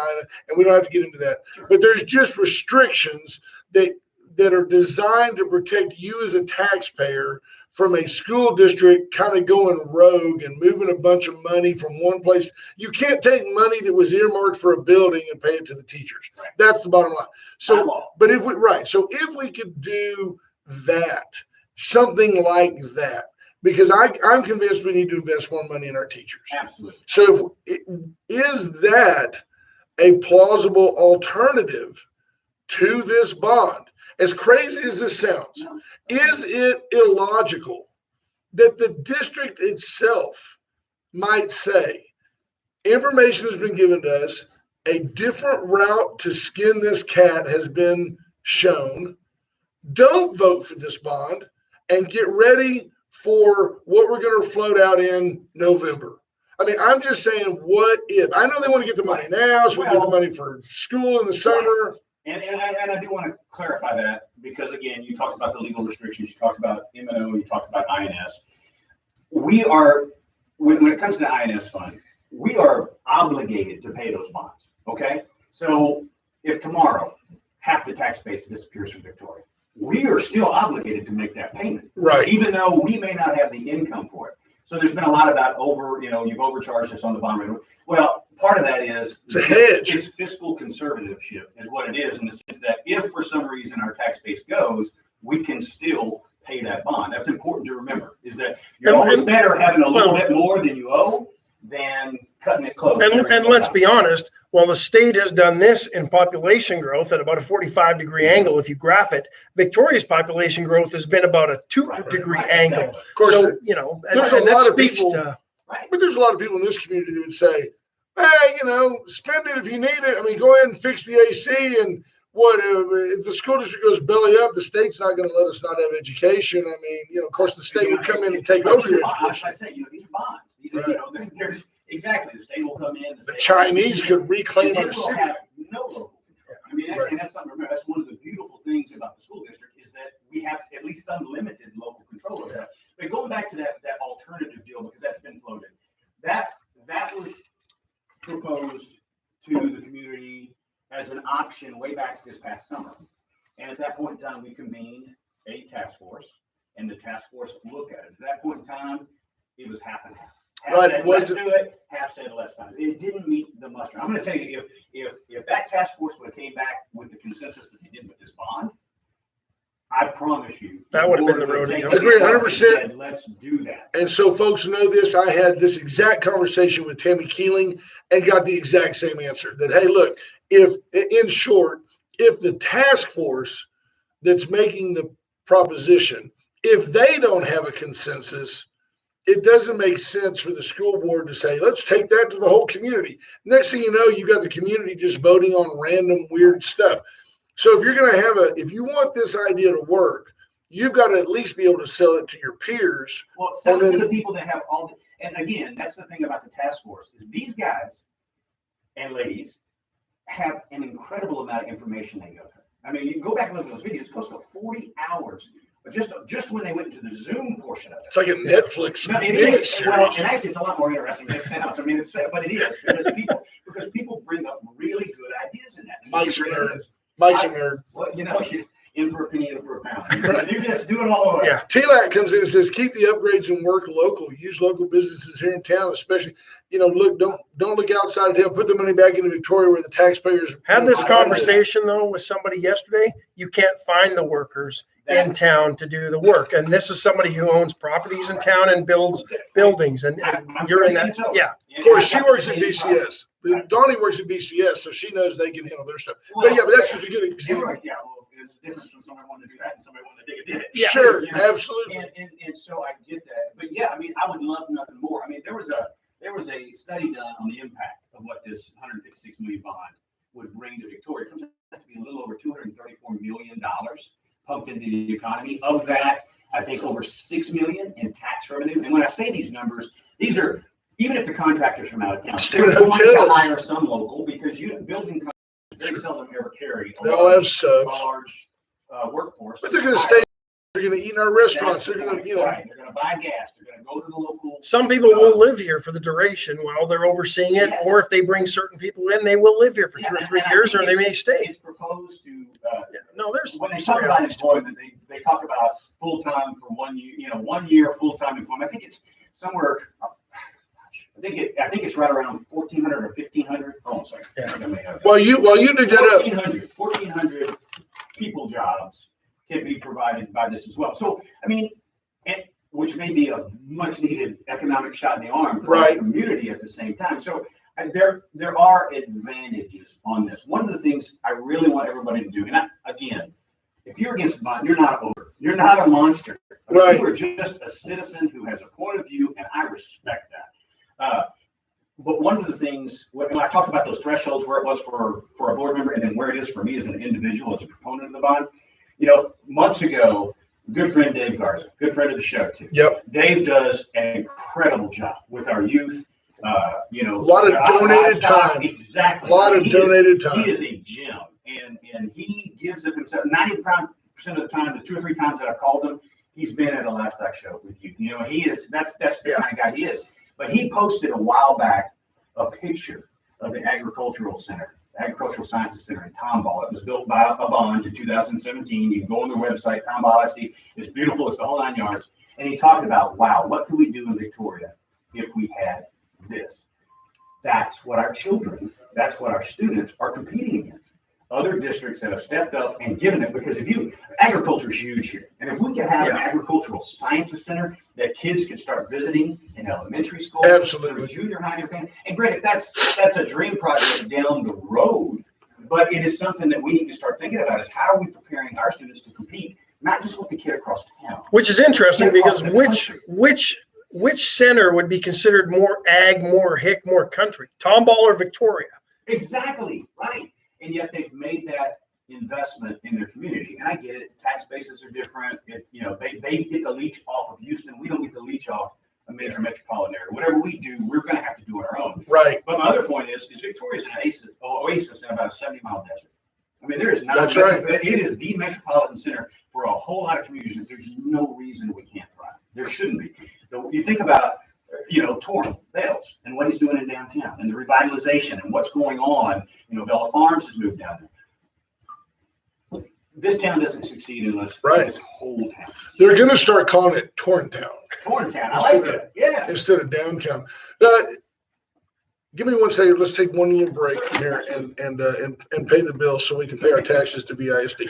and we don't have to get into that,
Sure.
but there's just restrictions that are designed to protect you as a taxpayer from a school district kind of going rogue and moving a bunch of money from one place. You can't take money that was earmarked for a building and pay it to the teachers.
Right.
That's the bottom line.
By
So,
law.
but if we could do that, something like that, because I'm convinced we need to invest more money in our teachers.
Absolutely.
So is that a plausible alternative to this bond? As crazy as this sounds,
No.
is it illogical that the district itself might say, information has been given to us, a different route to skin this cat has been shown, don't vote for this bond, and get ready for what we're going to float out in November? I mean, I'm just saying, what if? I know they want to get the money now, so we get the money for school in the summer.
And I do want to clarify that because, again, you talked about the legal restrictions, you talked about M&O, you talked about INS. We are, when it comes to the INS fund, we are obligated to pay those bonds, okay? So if tomorrow half the tax base disappears from Victoria, we are still obligated to make that payment.
Right.
Even though we may not have the income for it. So there's been a lot about you've overcharged us on the bond rate. Well, part of that is
It's a hedge.
It's fiscal conservativeship is what it is, in the sense that if for some reason our tax base goes, we can still pay that bond. That's important to remember, is that you're always better having a little bit more than you owe than cutting it close.
And let's be honest, while the state has done this in population growth at about a 45-degree angle, if you graph it, Victoria's population growth has been about a 2-degree angle.
Exactly.
Of course,
So,
there's a
and that
lot of
speaks
people-
to,
but there's a lot of people in this community that would say, hey, spend it if you need it. I mean, go ahead and fix the AC. And what if the school district goes belly up, the state's not going to let us not have education. I mean, of course, the state would come in and take over your education.
I say, these are bonds. These are,
Right.
there's exactly, the state will come in.
The Chinese could reclaim
and
our
they will
city.
have no local control. I mean,
Right.
and that's something to remember. That's one of the beautiful things about the school district is that we have at least some limited local control over that. But going back to that alternative deal, because that's been floated, that was proposed to the community as an option way back this past summer. And at that point in time, we convened a task force, and the task force looked at it. At that point in time, it was half and half. Half
Right,
said, let's do it, half said, let's not. It didn't meet the muster. I'm going to tell you, if that task force would have came back with the consensus that they did with this bond, I promise you.
That would have been the
board would
road to
take
go.
Agree,
it and
100%.
said, let's do that.
And so folks know this, I had this exact conversation with Tammy Keeling and got the exact same answer that, hey, look, if the task force that's making the proposition, if they don't have a consensus, it doesn't make sense for the school board to say, let's take that to the whole community. Next thing you know, you got the community just voting on random weird stuff. So if you're going to if you want this idea to work, you've got to at least be able to sell it to your peers.
Well, sell it
And
to
then-
the people that have all the, and again, that's the thing about the task force, is these guys and ladies have an incredible amount of information they go through. I mean, you can go back and look at those videos, close to 40 hours, but just when they went into the Zoom portion of it.
It's like a Netflix
No, it
mini
is. Well,
series.
and actually, it's a lot more interesting than it sounds. I mean, but it is because people bring up really good ideas in that. And
Mike's a
this is
nerd.
what it is.
Mike's a nerd.
Well, you in for a penny, in for a pound. Do this, do it all over.
Yeah.
TLAC comes in and says, keep the upgrades and work local. Use local businesses here in town, especially, look, don't look outside of town. Put the money back into Victoria where the taxpayers
had this
I-
conversation though with somebody yesterday. You can't find the workers in
That's-
town to do the work. And this is somebody who owns properties in town and builds buildings, and
I'm
you're in
30
that.
minutes over.
Yeah.
Of course,
And
she
I
works
got
at
the same problem.
BCS. Donnie works at BCS, so she knows they can handle their stuff.
Well,
But that's just a good
Yeah,
example.
right. Yeah, well, there's a difference when somebody wanted to do that and somebody wanted to dig a ditch.
Yeah.
Sure,
You know?
absolutely.
And so I get that. But yeah, I mean, I would love nothing more. I mean, there was a study done on the impact of what this 156 million bond would bring to Victoria. It comes out to be a little over $234 million pumped into the economy. Of that, I think over $6 million in tax revenue. And when I say these numbers, these are, even if the contractor's from out of town,
Student
they're going to
hotels.
hire some local, because building companies very seldom ever carry a
They all have
large,
subs.
large workforce.
But they're going to stay, they're going to eat in our restaurants.
That's
They're
the
going to,
point, right. They're gonna buy gas, they're gonna go to the local.
Some people will live here for the duration while they're overseeing it,
Yes.
or if they bring certain people in, they will live here for
Yeah,
2 or
and
3
I
years,
think
or they may stay.
It's proposed to,
Yeah. No, there's
when they
some
talk about
realities to it.
employment, they talk about full-time for 1 year, 1 year full-time employment. I think it's somewhere, I think it's right around 1,400 or 1,500. Oh, I'm sorry.
Yeah.
I may have that.
while you dig that up,
1,400 people jobs can be provided by this as well. So, I mean, which may be a much needed economic shot in the arm for
Right.
the community at the same time. So there are advantages on this. One of the things I really want everybody to do, and again, if you're against the bond, you're not over. You're not a monster. I mean,
Right.
You are just a citizen who has a point of view, and I respect that. But one of the things, when I talked about those thresholds, where it was for a board member and then where it is for me as an individual, as a proponent of the bond, months ago, good friend Dave Garza, good friend of the show too.
Yep.
Dave does an incredible job with our youth. A
lot of donated time.
Exactly.
A lot of donated time.
He is a gem. and he gives of himself 95% of the time, the 2 or 3 times that I've called him, he's been at a livestock show with you. You know, that's the kind of guy he is. But he posted a while back a picture of the Agricultural Sciences Center in Tomball. It was built by a bond in 2017. You can go on their website, Tomball ISD. It's beautiful. It's the whole 9 yards. And he talked about, wow, what could we do in Victoria if we had this? That's what our children, that's what our students are competing against. Other districts that have stepped up and given it, because agriculture is huge here. And if we could have an agricultural sciences center that kids could start visiting in elementary school,
Absolutely.
junior high, and granted, that's a dream project down the road, but it is something that we need to start thinking about, is how are we preparing our students to compete, not just with the kid across town.
Which is interesting, because
Across the
which center would be considered more ag, more hick, more country? Tomball or Victoria?
Exactly, right. And yet they've made that investment in their community. And I get it, tax bases are different. They get the leech off of Houston. We don't get the leech off a major metropolitan area. Whatever we do, we're going to have to do on our own.
Right.
But my other point is Victoria's an oasis in about a 70-mile desert. I mean, there is not.
That's right.
It is the metropolitan center for a whole lot of communities. And there's no reason we can't thrive. There shouldn't be. You think about, Torrin Bales and what he's doing in downtown and the revitalization and what's going on. Bella Farms has moved down there. This town doesn't succeed unless this whole town succeeds.
They're going to start calling it Torrintown.
Torrintown, I like that. Yeah.
Instead of downtown. Give me 1 second. Let's take one little break here and pay the bill so we can pay our taxes to BISD.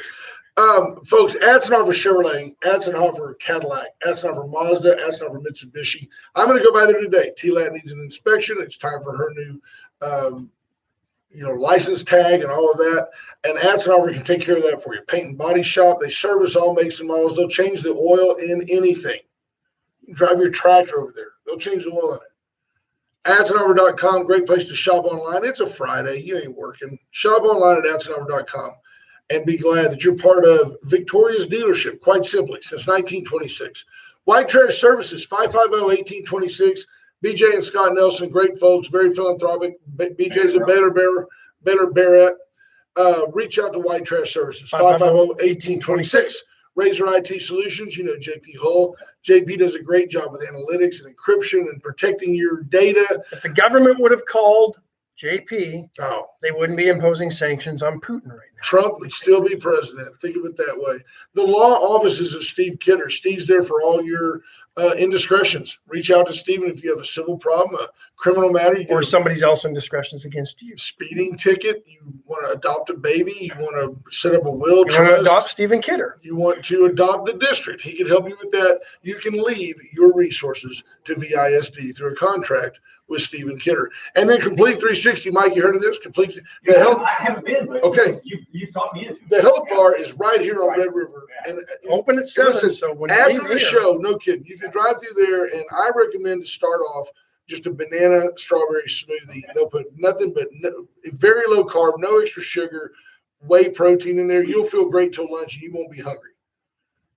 Folks, Atzenhofer Chevrolet, Atzenhofer Cadillac, Atzenhofer Mazda, Atzenhofer Mitsubishi. I'm going to go by there today. T-Lat needs an inspection. It's time for her new, license tag and all of that. And Atzenhofer can take care of that for you. Paint and body shop. They service all makes and models. They'll change the oil in anything. You drive your tractor over there. They'll change the oil in it. Atzenhofer.com, great place to shop online. It's a Friday. You ain't working. Shop online at Atzenhofer.com. And be glad that you're part of Victoria's dealership, quite simply, since 1926. White Trash Services, 550-1826. BJ and Scott Nelson, great folks, very philanthropic. BJ's a Baylor Barrett. Reach out to White Trash Services, 550-1826. Razor IT Solutions, JP Hull. JP does a great job with analytics and encryption and protecting your data.
If the government would have called JP, they wouldn't be imposing sanctions on Putin right now.
Trump would still be president. Think of it that way. The law offices of Steve Kidder. Steve's there for all your indiscretions. Reach out to Steven if you have a civil problem, a criminal matter.
Or somebody else indiscretions against you.
Speeding ticket. You want to adopt a baby. You want to set up a will.
You want to adopt Stephen Kidder.
You want to adopt the district. He can help you with that. You can leave your resources to VISD through a contract with Stephen Kidder. And then Complete 360, Mike, you heard of this? Complete.
I haven't been, but
okay.
You've talked me into it.
The health bar is right here on Red River.
Yeah. And open at 7. So when
after the show, no kidding, you can drive through there, and I recommend to start off just a banana strawberry smoothie. They'll put nothing but very low carb, no extra sugar, whey protein in there. You'll feel great till lunch, and you won't be hungry.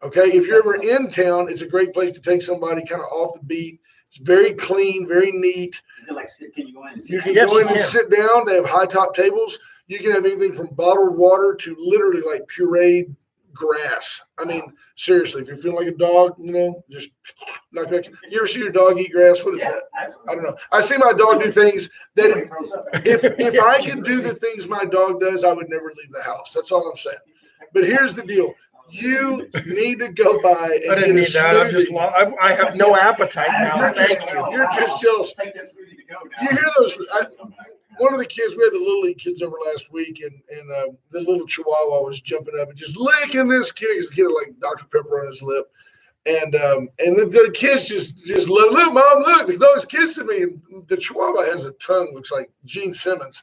Okay, if you're ever in town, it's a great place to take somebody kind of off the beat. It's very clean, very neat.
Is it like, can you go in and sit
You
down?
can go in and sit down. They have high top tables. You can have anything from bottled water to literally like pureed grass. I mean, seriously, if you're feeling like a dog, just knock back. You ever see your dog eat grass? What is that?
Absolutely.
I don't know. I see my dog do things that
Somebody throws up.
if I could do the things my dog does, I would never leave the house. That's all I'm saying. But here's the deal. You need to go by and
I didn't need
get a
that. I'm just
smoothie.
I have no appetite now. Thank you.
You're just jealous.
Take that smoothie to go now.
You hear those? One of the kids, we had the Little League kids over last week, and the little Chihuahua was jumping up and just licking this kid. This kid had like Dr. Pepper on his lip. And the kids just look, Mom, look, the dog's kissing me. And the Chihuahua has a tongue, looks like Gene Simmons.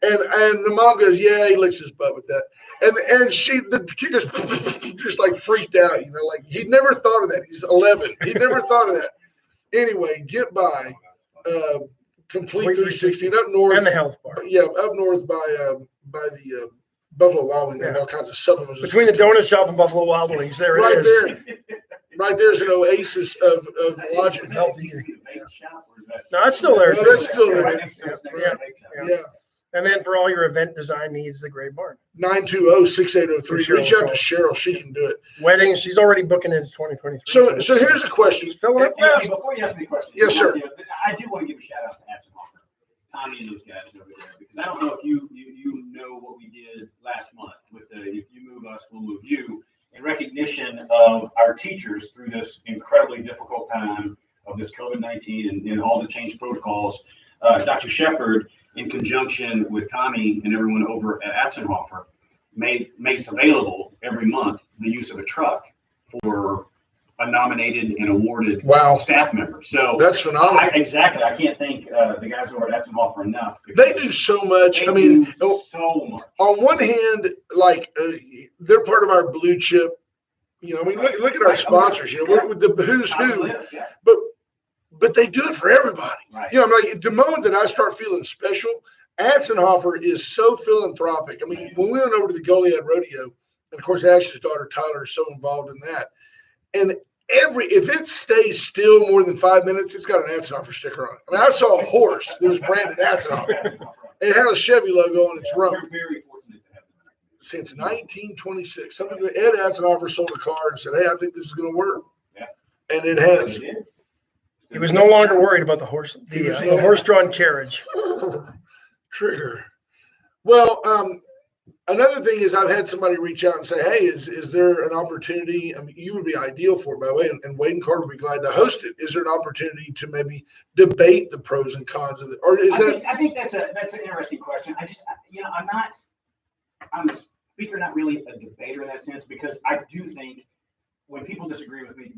And the mom goes, yeah, he licks his butt with that. And the kid just like freaked out, like he'd never thought of that. He's 11. He'd never thought of that. Anyway, get by Complete 360 and up north.
And the health bar.
Yeah, up north by the Buffalo Wild Wings. They have all kinds of supplements.
Between the donut shop and Buffalo Wild Wings, there
right
it is.
There. Right there's an oasis of logic.
No, it's still there.
No, that's still there.
Right next to us, next to the vape shop.
Yeah.
And then for all your event design needs, the Gray Barn.
920-6803.
Cheryl
Reach out to Cheryl. She can do it.
Weddings, she's already booking into 2023.
So here's a question.
She's filling up
Hey,
fast.
before you ask me a question,
Yes, sir.
I do want to give a shout out to Atzenhofer, Tommy, and those guys over there, because I don't know if you know what we did last month with the "If you move us, we'll move you," in recognition of our teachers through this incredibly difficult time of this COVID-19 and all the change protocols. Dr. Shepard, in conjunction with Tommy and everyone over at Atzenhofer, makes available every month the use of a truck for a nominated and awarded
Wow.
staff member. So
That's phenomenal.
exactly, I can't thank the guys over at Atzenhofer enough.
They do so much.
They
I mean,
do so much.
on one hand, like they're part of our blue chip. You know, I mean, look at our sponsors. You know, we're with the who's
Top of the
who.
list, yeah.
But they do it for everybody.
Right.
You know, I'm like, the moment that I start feeling special, Atzenhofer is so philanthropic. I mean, when we went over to the Goliad Rodeo, and of course, Ash's daughter Tyler is so involved in that. And if it stays still more than 5 minutes, it's got an Atzenhofer sticker on it. I mean, I saw a horse that was branded Atzenhofer. It had a Chevy logo on its rump.
We're very fortunate to have them.
Since 1926. Somebody, Ed Atzenhofer sold a car and said, "Hey, I think this is going to work."
Yeah.
And it has.
He was no longer worried about the horse-drawn carriage.
Trigger. Well, another thing is I've had somebody reach out and say, "Hey, is there an opportunity?" I mean, you would be ideal for it, by the way, and Wade and Carter would be glad to host it. Is there an opportunity to maybe debate the pros and cons of it, or is
I think that's an interesting question. I just, I'm a speaker, not really a debater in that sense, because I do think when people disagree with me,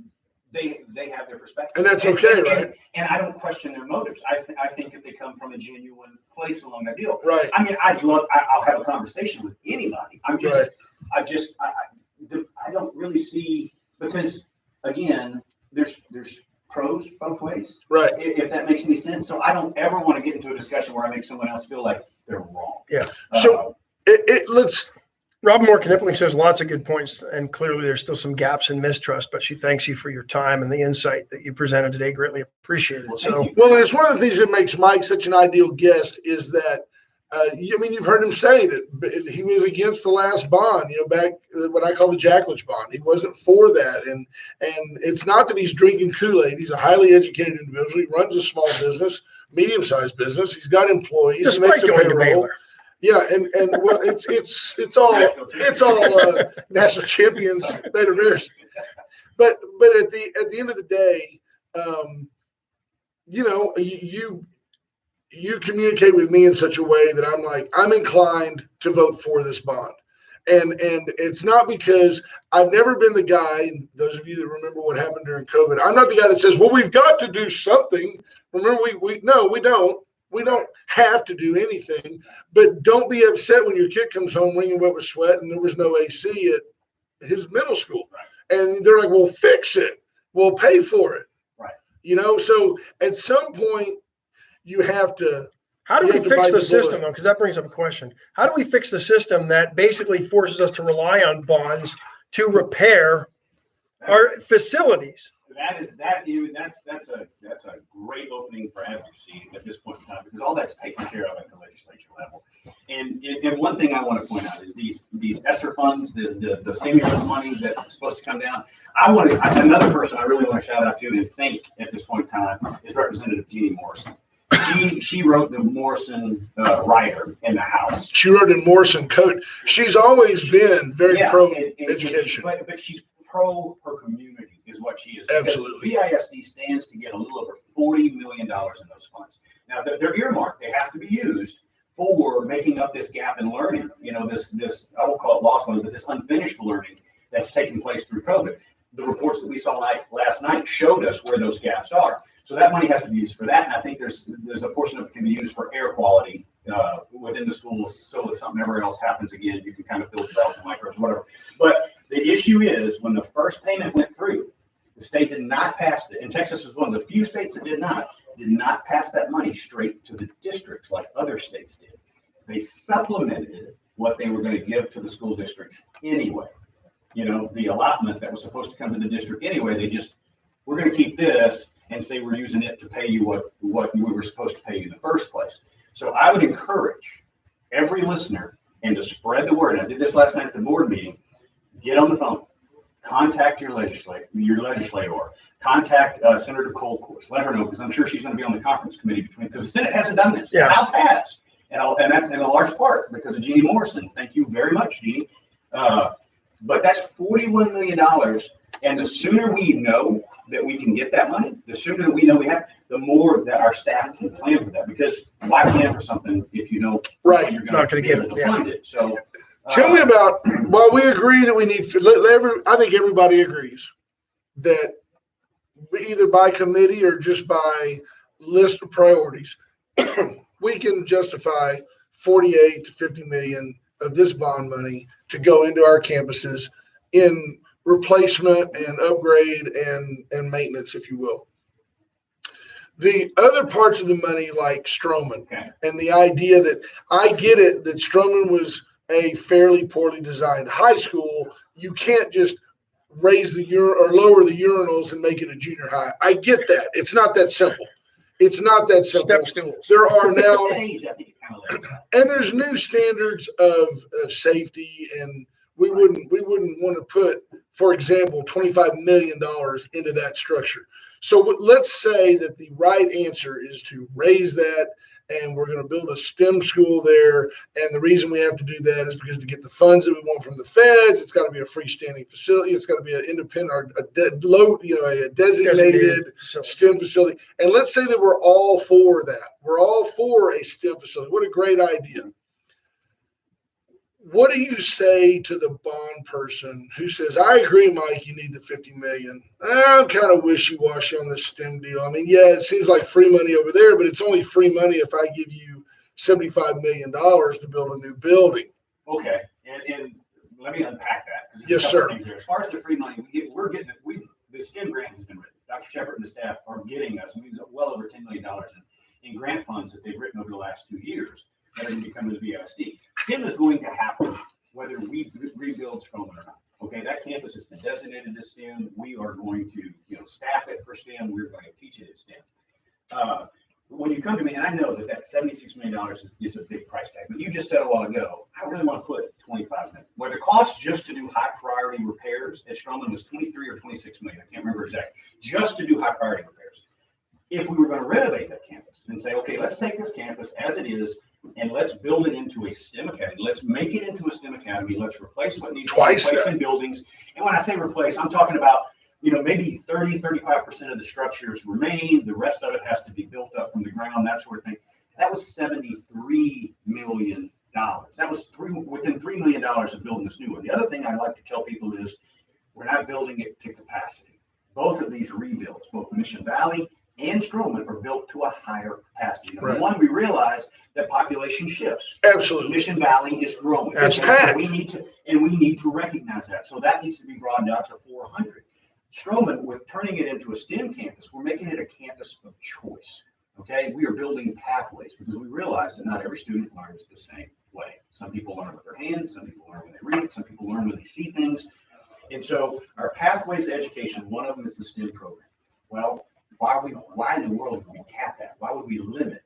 they have their perspective,
And that's okay, right?
And I don't question their motives. I think that they come from a genuine place along that deal.
Right.
I mean, I'll have a conversation with anybody. I don't really see, because again, there's pros both ways.
Right.
If that makes any sense. So I don't ever want to get into a discussion where I make someone else feel like they're wrong.
Yeah.
So let's.
Robin Moore Knipling says lots of good points, and clearly there's still some gaps in mistrust, but she thanks you for your time and the insight that you presented today. Greatly appreciated.
Well,
So,
thank you.
Well, it's one of the things that makes Mike such an ideal guest is that, you've heard him say that he was against the last bond, back what I call the Jackledge bond. He wasn't for that. And it's not that he's drinking Kool-Aid. He's a highly educated individual. He runs a small business, medium-sized business. He's got employees.
despite
makes a
going to
payroll.
Baylor.
Yeah, and well, it's all national champions, Baylor Bears. But at the end of the day, you communicate with me in such a way that I'm inclined to vote for this bond. And it's not because I've never been the guy, and those of you that remember what happened during COVID, I'm not the guy that says, well, we've got to do something. Remember, we don't. We don't have to do anything, but don't be upset when your kid comes home wringing wet with sweat and there was no AC at his middle school. Right. And they're like, well, fix it. We'll pay for it.
Right.
So at some point you have to.
How do we fix the system, though? Because that brings up a question. How do we fix the system that basically forces us to rely on bonds to repair our facilities?
That's a great opening for advocacy at this point in time, because all that's taken care of at the legislature level. And one thing I want to point out is these ESSER funds, the stimulus money that's supposed to come down. Another person I really want to shout out to and thank at this point in time is Representative Jeannie Morrison. She wrote the Morrison rider in the House.
She wrote in Morrison code. She's always been very pro education,
but she's pro her community is what she is.
Absolutely.
VISD stands to get a little over $40 million in those funds. Now they're earmarked. They have to be used for making up this gap in learning. This I won't call it lost learning, but this unfinished learning that's taking place through COVID. The reports that we saw last night showed us where those gaps are. So that money has to be used for that. And I think there's a portion of it can be used for air quality within the schools. So if something ever else happens again, you can kind of filter out the microbes, whatever. But the issue is when the first payment went through, the state did not pass it. And Texas is one of the few states that did not pass that money straight to the districts like other states did. They supplemented what they were going to give to the school districts anyway. The allotment that was supposed to come to the district anyway, we're going to keep this and say we're using it to pay you what we were supposed to pay you in the first place. So I would encourage every listener and to spread the word. I did this last night at the board meeting. Get on the phone. Contact your legislator, contact Senator Colcourse. Let her know, because I'm sure she's going to be on the conference committee because the Senate hasn't done this.
Yeah.
The House has, and that's in a large part because of Jeannie Morrison. Thank you very much, Jeannie. But that's $41 million, and the sooner we know that we can get that money, the sooner that we know we have, the more that our staff can plan for that. Because why plan for something if you know
Right.
you're
Not gonna
be
get
able
it,
to fund it? So.
Tell me about, well, we agree that we need, I think everybody agrees that either by committee or just by list of priorities, we can justify 48 to 50 million of this bond money to go into our campuses in replacement and upgrade and maintenance, if you will. The other parts of the money, like Stroman, and the idea that I get it, that Stroman was a fairly poorly designed high school. You can't just raise the or lower the urinals and make it a junior high. I get that. It's not that simple. It's not that simple.
Step stools.
There are now,
Age, I think it kind of lays out.
and there's new standards of safety, and we wouldn't want to put, for example, $25 million into that structure. So let's say that the right answer is to raise that, and we're going to build a STEM school there. And the reason we have to do that is because to get the funds that we want from the feds, it's got to be a freestanding facility. It's got to be an independent or a designated STEM facility. And let's say that we're all for that. We're all for a STEM facility. What a great idea. What do you say to the bond person who says, I agree, Mike, you need the 50 million. I'm kind of wishy-washy on this STEM deal. I mean, yeah, it seems like free money over there, but it's only free money if I give you $75 million to build a new building.
Okay, and let me unpack that.
Yes, sir.
As far as the free money, the STEM grant has been written. Dr. Shepard and the staff are getting us well over $10 million in grant funds that they've written over the last 2 years. That are going to be coming to the BISD. STEM is going to happen whether we rebuild Stroman or not. Okay, that campus has been designated as STEM. We are going to, staff it for STEM. We're going to teach it at STEM. When you come to me, and I know that $76 million is a big price tag, but you just said a while ago, I really want to put 25 million. Where the cost just to do high priority repairs at Stroman was 23 or 26 million. I can't remember exactly. Just to do high priority repairs. If we were going to renovate that campus and say, okay, let's take this campus as it is, and let's build it into a STEM academy. Let's make it into a STEM academy. Let's replace what needs to be replaced in buildings. And when I say replace, I'm talking about, maybe 30, 35% of the structures remain. The rest of it has to be built up from the ground, that sort of thing. That was $73 million. That was within $3 million of building this new one. The other thing I like to tell people is we're not building it to capacity. Both of these rebuilds, both Mission Valley and Stroman, are built to a higher capacity. Number one, we realize that population shifts.
Absolutely.
Mission Valley is growing.
It's
packed. We need to recognize that. So that needs to be broadened out to 400. Stroman, with turning it into a STEM campus, we're making it a campus of choice. Okay, we are building pathways because we realize that not every student learns the same way. Some people learn with their hands, some people learn when they read, some people learn when they see things. And so our pathways to education, one of them is the STEM program. Well, why in the world would we cap that? Why would we limit,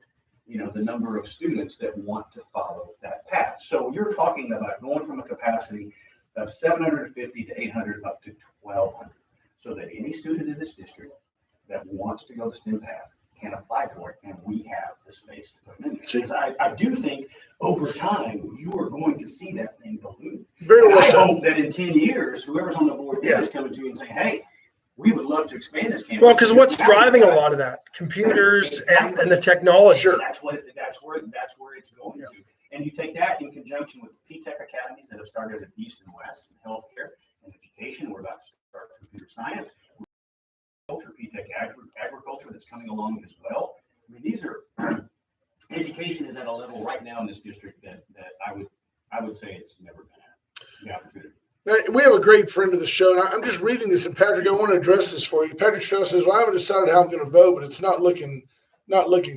the number of students that want to follow that path? So you're talking about going from a capacity of 750 to 800 up to 1,200, so that any student in this district that wants to go the STEM path can apply for it, and we have the space to put them in there. Because I do think over time you are going to see that thing balloon.
Very well.
I hope that in 10 years, whoever's on the board is coming to you and saying, hey, we would love to expand this campus.
Well, because what's driving a lot of that? Computers and the technology.
Sure, that's where it's going to. And you take that in conjunction with the P-Tech academies that have started at East and West, in healthcare and education. We're about to start computer science, agriculture, P-Tech agriculture that's coming along as well. I mean, these are education is at a level right now in this district that I would say it's never been at the opportunity.
We have a great friend of the show, and I'm just reading this, and Patrick, I want to address this for you. Patrick Strauss says, well, I haven't decided how I'm going to vote, but it's not looking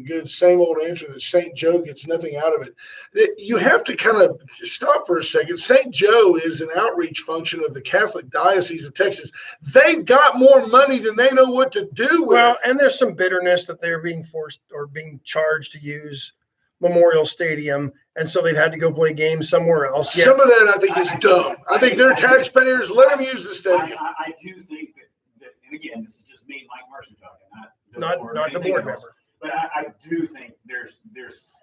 good. Same old answer that St. Joe gets nothing out of it. You have to kind of stop for a second. St. Joe is an outreach function of the Catholic Diocese of Texas. They've got more money than they know what to do with.
Well, and there's some bitterness that they're being forced or being charged to use Memorial Stadium, and so they've had to go play games somewhere else. Yeah,
Some of that I think is dumb. I think they're taxpayers. Let them use the stadium.
I do think that, and again, this is just me and Mike Marshall talking,
not the board member.
But I do think there's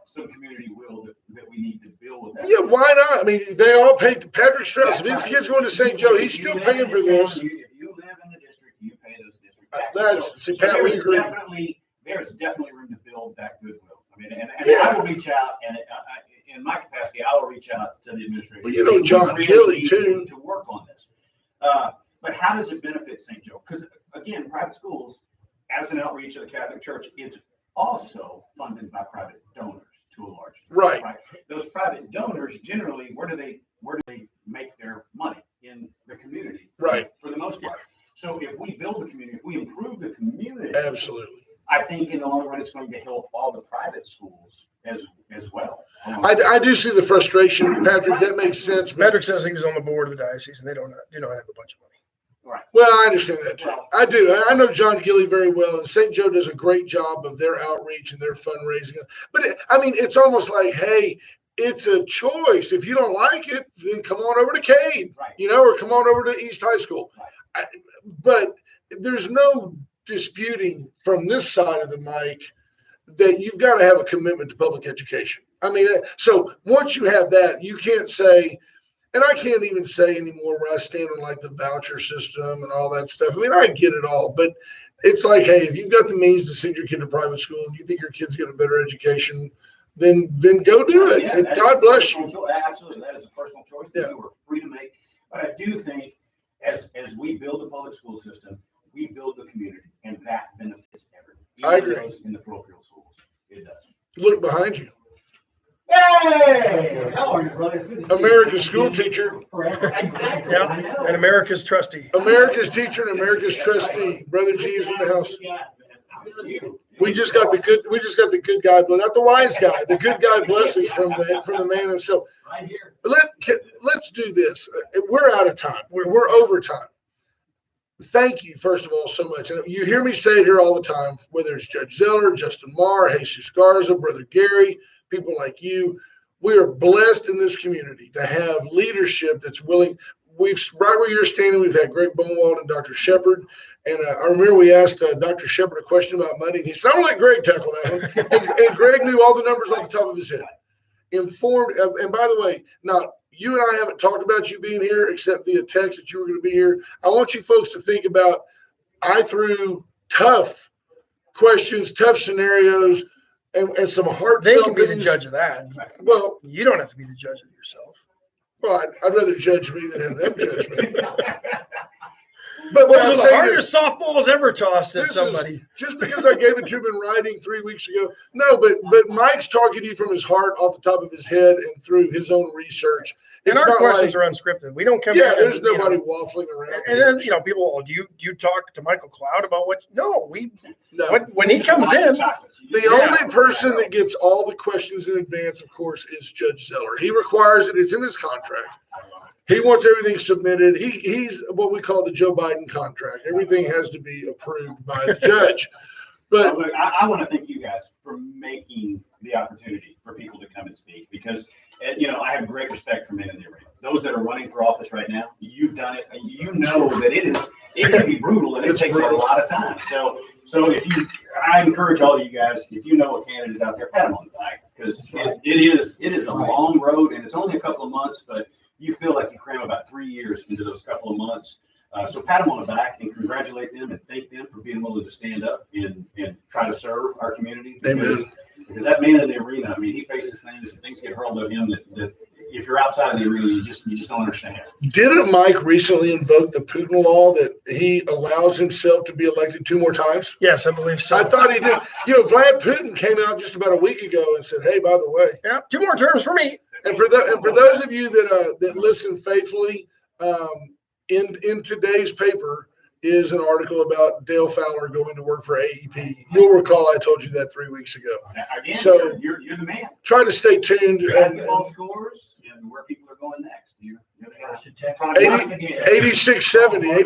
some community will that we need to build with that.
Yeah, why not? I mean, they all pay. Patrick Strauss, if his kid's going to St. Joe, he's
If you
still
live
paying
in
for
this
this.
town, If you live in the district, you pay those district
That's-
taxes.
see, Pat, we agree.
There's definitely room to build that goodwill. I mean, and
Yeah.
I will reach out, and in my capacity, I will reach out to the administration.
Well, you know, John
We
Gilly,
need
too.
To work on this. But how does it benefit St. Joe? Because again, private schools, as an outreach of the Catholic Church, it's also funded by private donors to a large degree.
Right.
Those private donors generally, where do they make their money? In the community.
Right.
For the most part. So if we build the community, if we improve the community,
Absolutely.
I think in the long run, it's going to help all the private schools as well.
I do see the frustration, Patrick. That makes sense. But,
Patrick says he was on the board of the diocese, and they don't have a bunch of money.
Right.
well, I understand that too. I do. I know John Gilly very well, and St. Joe does a great job of their outreach and their fundraising. But it's almost like, hey, it's a choice. If you don't like it, then come on over to Cade,
Right.
or come on over to East High School.
Right.
But there's no disputing from this side of the mic that you've got to have a commitment to public education. I mean, so once you have that, you can't say, and I can't even say anymore where I stand on like the voucher system and all that stuff. I mean, I get it all, but it's like, hey, if you've got the means to send your kid to private school and you think your kid's getting a better education, then go do it.
Yeah,
And
that is
God
a
bless you.
personal Absolutely. That is a personal choice that you are free to make. But I do think as we build the public school system, we build the community, and that benefits everyone.
I agree.
Those in the parochial schools. It does.
Look behind you.
Hey, how are you, brothers? Good to see you.
America's school teacher,
Forever. Exactly.
Yeah,
I know.
and America's trustee.
America's teacher, and America's trustee. Brother G is in the house. We just got the good guy, but not the wise guy. The good guy blessing from the man himself.
Right here.
Let's do this. We're out of time. We're over time. Thank you, first of all, so much. And you hear me say it here all the time, whether it's Judge Zeller, Justin Marr, Jesus Garza, Brother Gary, people like you. We are blessed in this community to have leadership that's willing. Right where you're standing, we've had Greg Bonewald and Dr. Shepard. And I remember we asked Dr. Shepard a question about money, and he said, "I'll let Greg tackle that one." and Greg knew all the numbers off the top of his head. Informed. And by the way, now you and I haven't talked about you being here except via text that you were going to be here. I want you folks to think about, I threw tough questions, tough scenarios, and some heartfelt
They can be the
things.
judge of that.
Well,
You don't have to be the judge of yourself.
I'd rather judge me than have them judge me. But what
Those
I'm
are the
saying is,
hardest softballs ever tossed at
This is-
somebody.
just because I gave it to him in writing 3 weeks ago. No, but Mike's talking to you from his heart, off the top of his head, and through his own research.
And
It's
our
not
questions
like,
are unscripted. We don't come
yeah,
in.
there's
and, you know,
nobody waffling around.
and then people, do you talk to Michael Cloud about what? No,
No.
when he comes in,
The only person that gets all the questions in advance, of course, is Judge Zeller. He requires it. It's in his contract. He wants everything submitted. He's what we call the Joe Biden contract. Everything has to be approved by the judge. But
Look, I want to thank you guys for making the opportunity for people to come and speak, because I have great respect for men in the arena. Those that are running for office right now, you've done it. You know that it can be brutal, and it
It's
takes
brutal.
a lot of time. So I encourage all of you guys, if you know a candidate out there, pat them on the back, because it is a long road, and it's only a couple of months, but you feel like you cram about 3 years into those couple of months. So pat them on the back and congratulate them and thank them for being willing to stand up and try to serve our community. Because that man in the arena, I mean, he faces things and things get hurled at him that if you're outside of the arena, you just don't understand.
didn't Mike recently invoke the Putin law that he allows himself to be elected 2 more times?
yes, I believe so.
I thought he did. Vlad Putin came out just about a week ago and said, "Hey, by the way,"
Yeah, 2 more terms for me.
and for those of you that listen faithfully, in today's paper is an article about Dale Fowler going to work for AEP. You'll recall I told you that 3 weeks ago.
Again,
So-
you're the man.
Try to stay tuned.
Basketball scores and where people are going next. You're the guy.
I should text.
86-70, right?